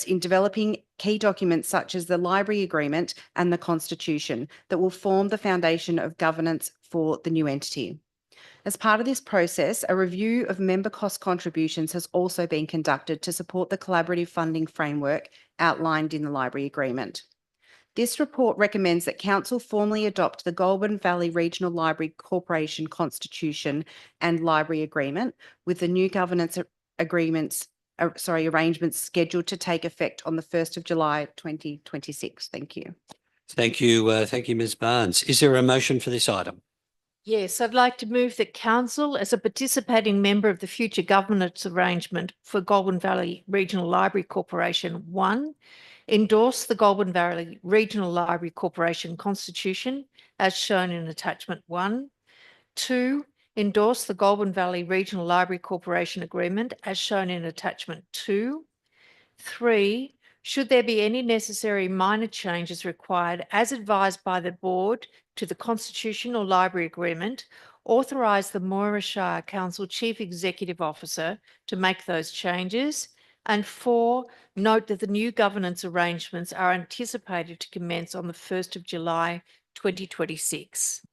in developing key documents such as the Library Agreement and the Constitution that will form the foundation of governance for the new entity. As part of this process, a review of member cost contributions has also been conducted to support the collaborative funding framework outlined in the Library Agreement. This report recommends that Council formally adopt the Goulburn Valley Regional Library Corporation Constitution and Library Agreement, with the new governance arrangements scheduled to take effect on the 1st of July 2026. Thank you. Thank you. Thank you, Ms. Barnes. Is there a motion for this item? Yes, I'd like to move that Council, as a participating member of the future governance arrangement for Goulburn Valley Regional Library Corporation, 1, endorse the Goulburn Valley Regional Library Corporation Constitution as shown in Attachment 1. 2, endorse the Goulburn Valley Regional Library Corporation Agreement as shown in Attachment 2. 3, should there be any necessary minor changes required as advised by the Board to the Constitution or Library Agreement, authorise the Moira Shire Council Chief Executive Officer to make those changes. And 4, note that the new governance arrangements are anticipated to commence on the 1st of July 2026.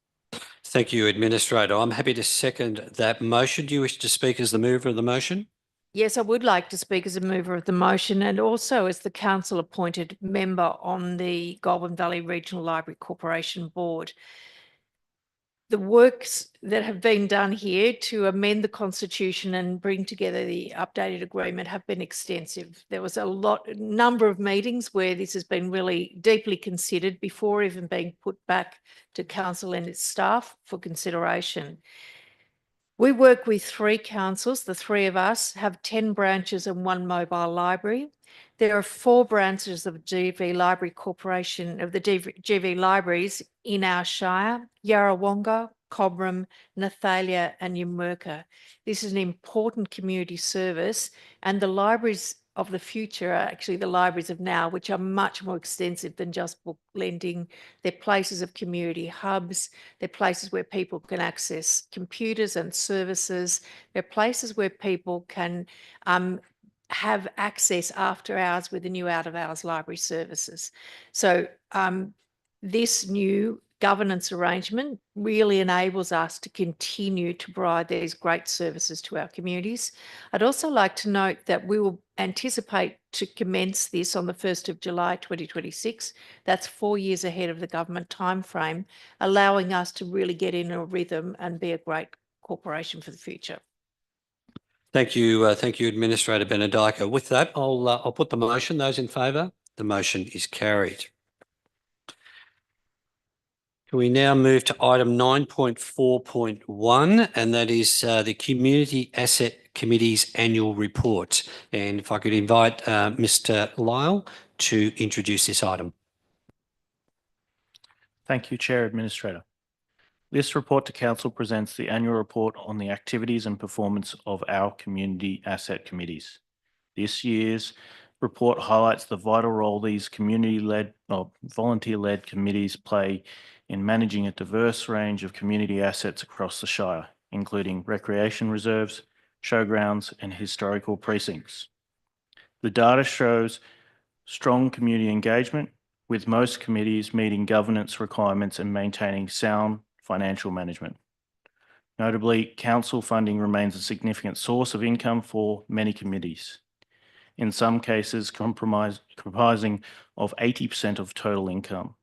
Thank you, Administrator. I'm happy to second that motion. Do you wish to speak as the mover of the motion? Yes, I would like to speak as a mover of the motion and also as the council appointed member on the Goulburn Valley Regional Library Corporation Board. The works that have been done here to amend the Constitution and bring together the updated agreement have been extensive. There was a number of meetings where this has been really deeply considered before even being put back to council and its staff for consideration. We work with 3 councils. The 3 of us have 10 branches and 1 mobile library. There are 4 branches of GV Library Corporation, of the GV Libraries in our Shire: Yarrawonga, Cobram, Nathalia and Numurkah. This is an important community service, and the libraries of the future are actually the libraries of now, which are much more extensive than just book lending. They're places of community hubs. They're places where people can access computers and services. They're places where people can have access after hours with the new out-of-hours library services. So this new governance arrangement really enables us to continue to provide these great services to our communities. I'd also like to note that we will anticipate to commence this on the 1st of July 2026. That's 4 years ahead of the government timeframe, allowing us to really get in a rhythm and be a great corporation for the future. Thank you, Administrator Benedicta. With that, I'll put the motion. Those in favour? The motion is carried. We now move to item 9.4.1, and that is the Community Asset Committee's annual report. And if I could invite Mr. Lyle to introduce this item. Thank you, Chair Administrator. This report to Council presents the annual report on the activities and performance of our community asset committees. This year's report highlights the vital role these community-led or volunteer-led committees play in managing a diverse range of community assets across the Shire, including recreation reserves, showgrounds, and historical precincts. The data shows strong community engagement, with most committees meeting governance requirements and maintaining sound financial management. Notably, council funding remains a significant source of income for many committees, in some cases comprising of 80% of total income.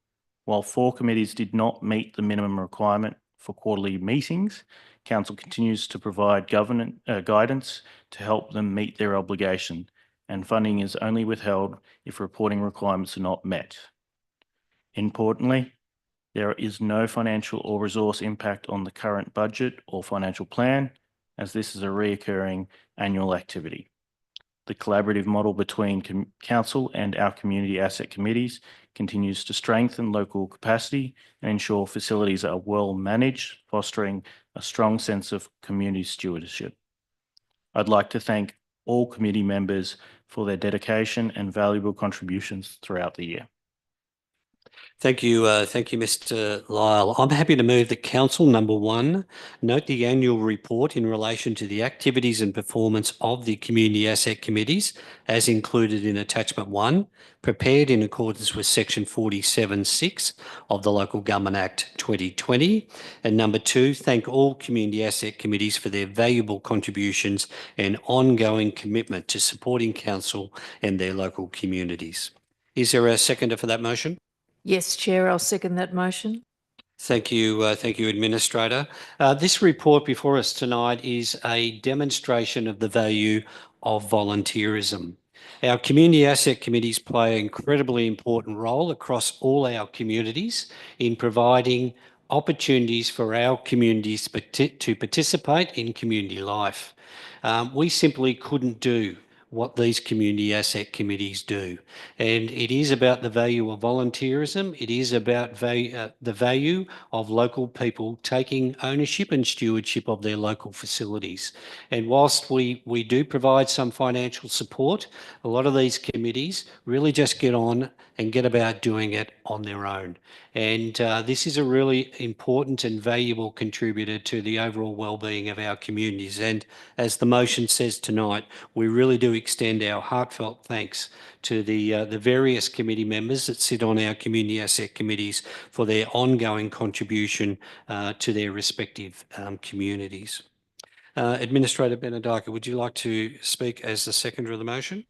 While 4 committees did not meet the minimum requirement for quarterly meetings, council continues to provide guidance to help them meet their obligation, and funding is only withheld if reporting requirements are not met. Importantly, there is no financial or resource impact on the current budget or financial plan, as this is a recurring annual activity. The collaborative model between council and our community asset committees continues to strengthen local capacity and ensure facilities are well managed, fostering a strong sense of community stewardship. I'd like to thank all committee members for their dedication and valuable contributions throughout the year. Thank you, Mr. Lyle. I'm happy to move that Council number 1 note the annual report in relation to the activities and performance of the Community Asset Committees as included in Attachment 1, prepared in accordance with Section 47(6) of the Local Government Act 2020. And number 2, thank all Community Asset Committees for their valuable contributions and ongoing commitment to supporting Council and their local communities. Is there a seconder for that motion? Yes, Chair, I'll second that motion. Thank you, Administrator. This report before us tonight is a demonstration of the value of volunteerism. Our community asset committees play an incredibly important role across all our communities in providing opportunities for our communities to participate in community life. We simply couldn't do what these community asset committees do. And it is about the value of volunteerism. It is about the value of local people taking ownership and stewardship of their local facilities. And whilst we do provide some financial support, a lot of these committees really just get on and get about doing it on their own. And this is a really important and valuable contributor to the overall well-being of our communities. And as the motion says tonight, we really do extend our heartfelt thanks to the various committee members that sit on our community asset committees for their ongoing contribution to their respective communities. Administrator Benedika, would you like to speak as the seconder of the motion?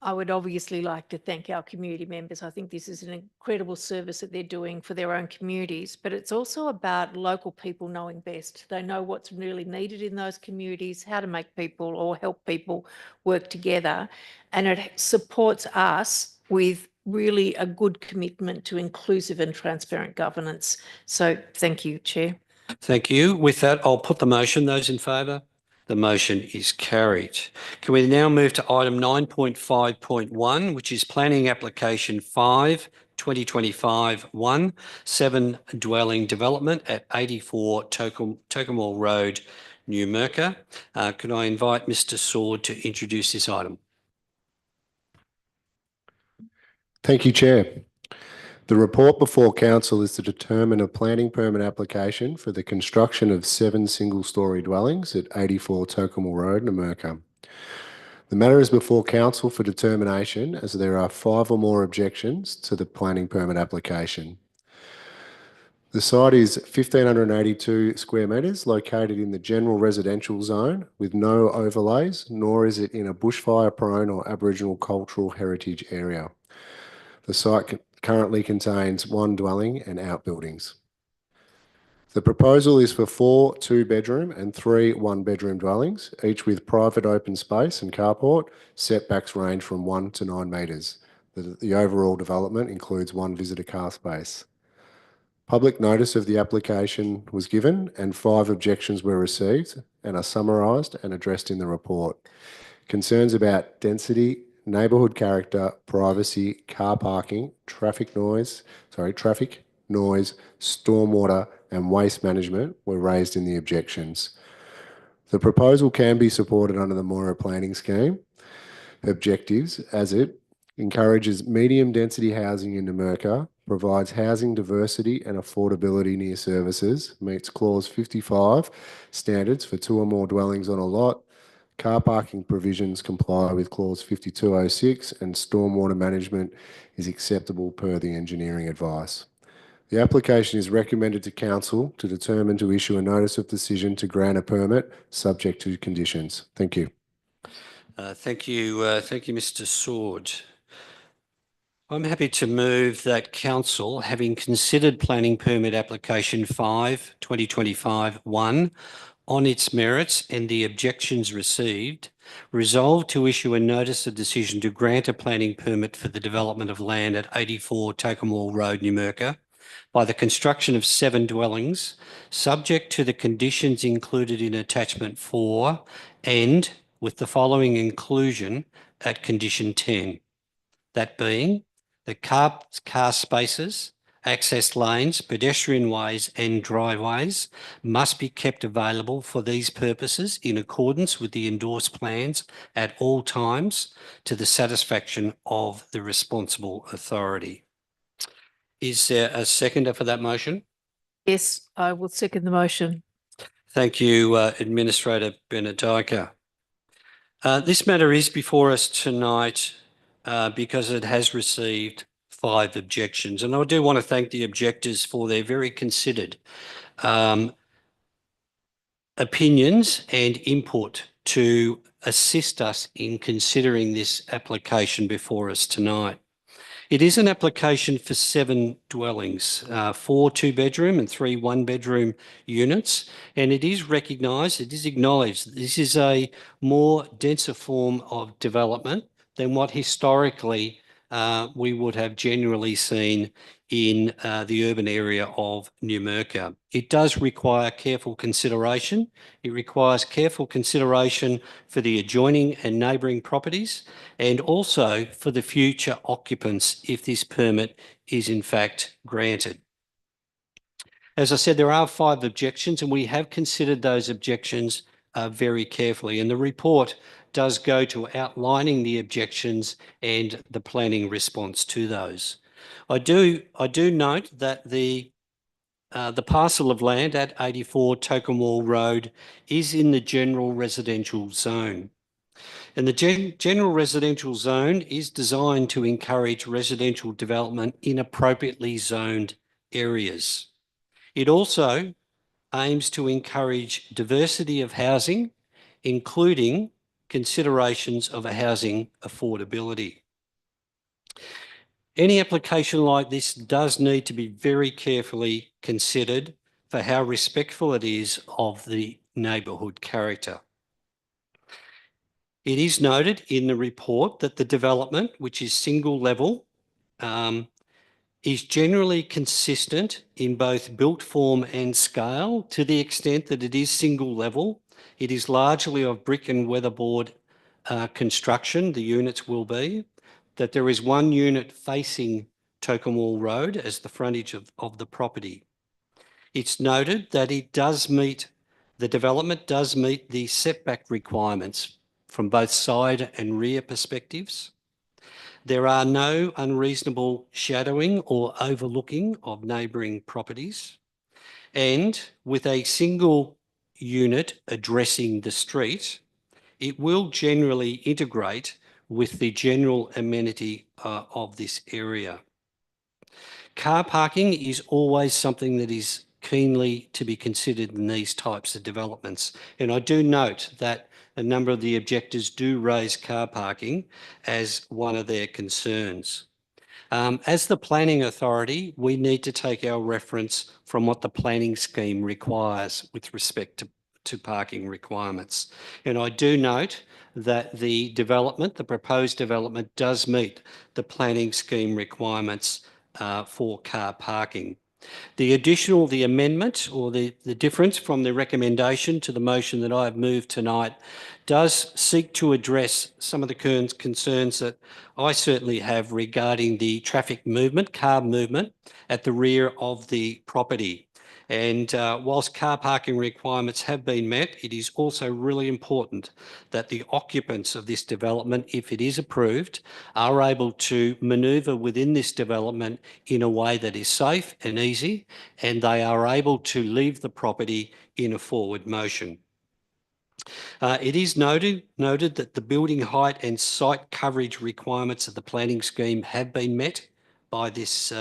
I would obviously like to thank our community members. I think this is an incredible service that they're doing for their own communities, but it's also about local people knowing best. They know what's really needed in those communities, how to make people or help people work together, and it supports us with really a good commitment to inclusive and transparent governance. So thank you, Chair. Thank you. With that, I'll put the motion. Those in favour? The motion is carried. Can we now move to item 9.5.1, which is Planning Application 5, 2025-1, 7 dwelling development at 84 Tocumwell Road, Numurkah. Could I invite Mr. Sword to introduce this item? Thank you, Chair. The report before Council is to determine a planning permit application for the construction of 7 single-storey dwellings at 84 Tocumwell Road, Numurkah. The matter is before Council for determination as there are 5 or more objections to the planning permit application. The site is 1,582 square metres located in the general residential zone with no overlays, nor is it in a bushfire-prone or Aboriginal cultural heritage area. The site currently contains 1 dwelling and outbuildings. The proposal is for 4 2-bedroom and 3 1-bedroom dwellings, each with private open space and carport. Setbacks range from 1 to 9 metres. The overall development includes 1 visitor car space. Public notice of the application was given and 5 objections were received and are summarised and addressed in the report. Concerns about density, neighbourhood character, privacy, car parking, traffic noise, stormwater and waste management were raised in the objections. The proposal can be supported under the Moira Planning Scheme objectives as it encourages medium density housing in Numurkah, provides housing diversity and affordability near services, meets Clause 55 standards for 2 or more dwellings on a lot, car parking provisions comply with Clause 5206 and stormwater management is acceptable per the engineering advice. The application is recommended to Council to determine to issue a notice of decision to grant a permit subject to conditions. Thank you. Thank you, Mr. Sword. I'm happy to move that Council, having considered Planning Permit Application 5, 2025-1, on its merits and the objections received, resolve to issue a notice of decision to grant a planning permit for the development of land at 84 Tocumwell Road, Numurkah, by the construction of 7 dwellings, subject to the conditions included in Attachment 4 and with the following inclusion at Condition 10, that being that car spaces, access lanes, pedestrian ways and driveways must be kept available for these purposes in accordance with the endorsed plans at all times to the satisfaction of the responsible authority. Is there a seconder for that motion? Yes, I will second the motion. Thank you, Administrator Benedika. This matter is before us tonight because it has received 5 objections. And I do want to thank the objectors for their very considered opinions and input to assist us in considering this application before us tonight. It is an application for 7 dwellings, 4 2-bedroom and 3 1-bedroom units, and it is recognised, it is acknowledged that this is a more denser form of development than what historically we would have generally seen in the urban area of Numurkah. It does require careful consideration. It requires careful consideration for the adjoining and neighbouring properties and also for the future occupants if this permit is in fact granted. As I said, there are 5 objections and we have considered those objections very carefully, and the report does go to outlining the objections and the planning response to those. I do note that the parcel of land at 84 Tokenwall Road is in the general residential zone. And the general residential zone is designed to encourage residential development in appropriately zoned areas. It also aims to encourage diversity of housing, including considerations of a housing affordability. Any application like this does need to be very carefully considered for how respectful it is of the neighbourhood character. It is noted in the report that the development, which is single level, is generally consistent in both built form and scale to the extent that it is single level. It is largely of brick and weatherboard construction, the units will be, that there is 1 unit facing Tokenwall Road as the frontage of the property. It's noted that the development does meet the setback requirements from both side and rear perspectives. There are no unreasonable shadowing or overlooking of neighbouring properties. And with a single unit addressing the street, it will generally integrate with the general amenity of this area. Car parking is always something that is keenly to be considered in these types of developments. And I do note that a number of the objectors do raise car parking as one of their concerns. As the planning authority, we need to take our reference from what the planning scheme requires with respect to parking requirements. And I do note that the proposed development does meet the planning scheme requirements for car parking. The amendment or the difference from the recommendation to the motion that I have moved tonight does seek to address some of the concerns that I certainly have regarding the traffic movement, car movement at the rear of the property. And whilst car parking requirements have been met, it is also really important that the occupants of this development, if it is approved, are able to manoeuvre within this development in a way that is safe and easy, and they are able to leave the property in a forward motion. It is noted that the building height and site coverage requirements of the planning scheme have been met by this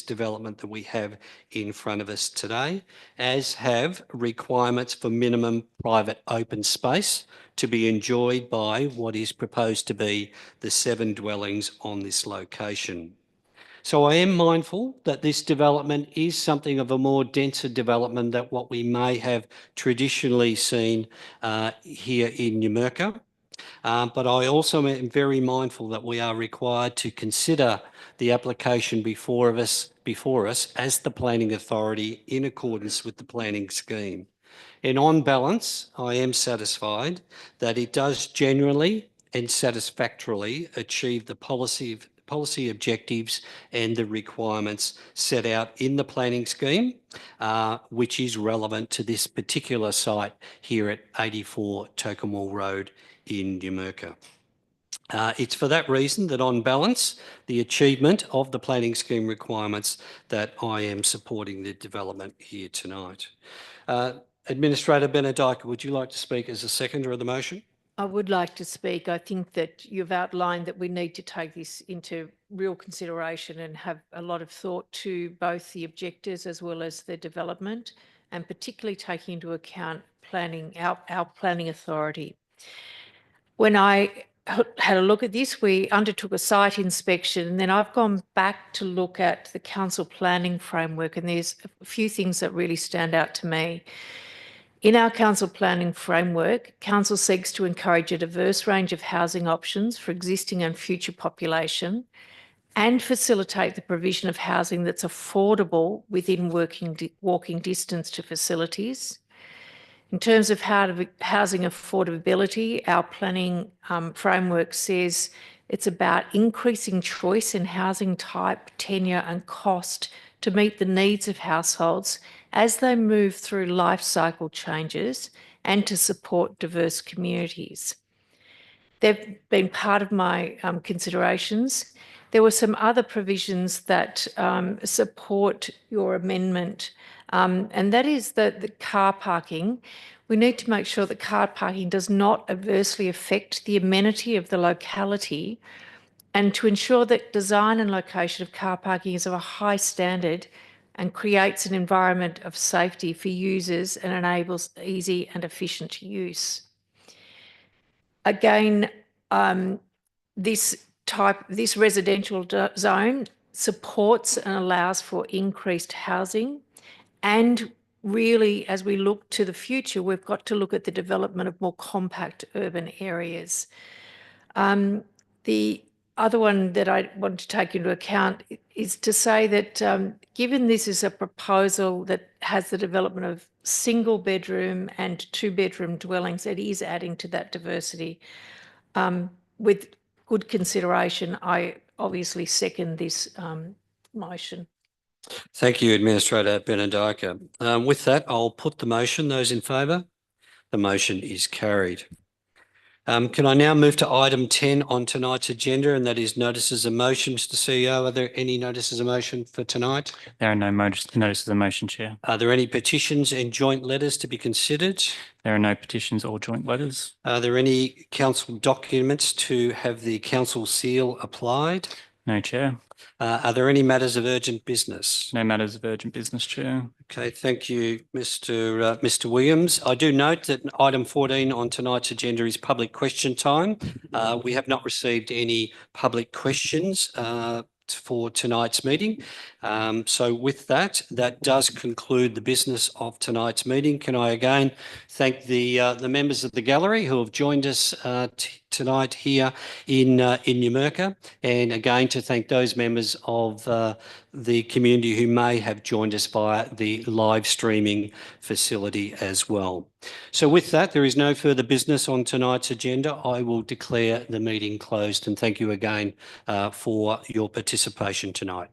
development that we have in front of us today, as have requirements for minimum private open space to be enjoyed by what is proposed to be the 7 dwellings on this location. So I am mindful that this development is something of a more denser development than what we may have traditionally seen here in Numurkah. But I also am very mindful that we are required to consider the application before us as the planning authority in accordance with the planning scheme. And on balance, I am satisfied that it does generally and satisfactorily achieve the policy objectives and the requirements set out in the planning scheme, which is relevant to this particular site here at 84 Tokemall Road in Numurkah. It's for that reason that, on balance, the achievement of the planning scheme requirements, that I am supporting the development here tonight. Administrator Benedika, would you like to speak as a seconder of the motion? I would like to speak. I think that you've outlined that we need to take this into real consideration and have a lot of thought to both the objectives as well as the development, and particularly taking into account planning, our planning authority. When I had a look at this, we undertook a site inspection, and then I've gone back to look at the council planning framework, and there's a few things that really stand out to me. In our council planning framework, council seeks to encourage a diverse range of housing options for existing and future population, and facilitate the provision of housing that's affordable within walking distance to facilities. In terms of housing affordability, our planning framework says it's about increasing choice in housing type, tenure and cost to meet the needs of households as they move through life cycle changes and to support diverse communities. They've been part of my considerations. There were some other provisions that support your amendment, and that is that the car parking. We need to make sure that car parking does not adversely affect the amenity of the locality, and to ensure that design and location of car parking is of a high standard and creates an environment of safety for users and enables easy and efficient use. Again, this residential zone supports and allows for increased housing, and really, as we look to the future, we've got to look at the development of more compact urban areas. The other one that I want to take into account is to say that given this is a proposal that has the development of single bedroom and 2-bedroom dwellings, it is adding to that diversity. With good consideration, I obviously second this motion. Thank you, Administrator Benedika. With that, I'll put the motion. Those in favour? The motion is carried. Can I now move to item 10 on tonight's agenda, and that is notices of motion. Mr. CEO, are there any notices of motion for tonight? There are no notices of motion, Chair. Are there any petitions and joint letters to be considered? There are no petitions or joint letters. Are there any council documents to have the council seal applied? No, Chair. Are there any matters of urgent business? No matters of urgent business, Chair. Okay, thank you, Mr. Williams. I do note that item 14 on tonight's agenda is public question time. We have not received any public questions for tonight's meeting. So with that, that does conclude the business of tonight's meeting. Can I again thank the members of the gallery who have joined us tonight here in Numurkah, and again to thank those members of the community who may have joined us via the live streaming facility as well. So with that, there is no further business on tonight's agenda. I will declare the meeting closed, and thank you again for your participation tonight.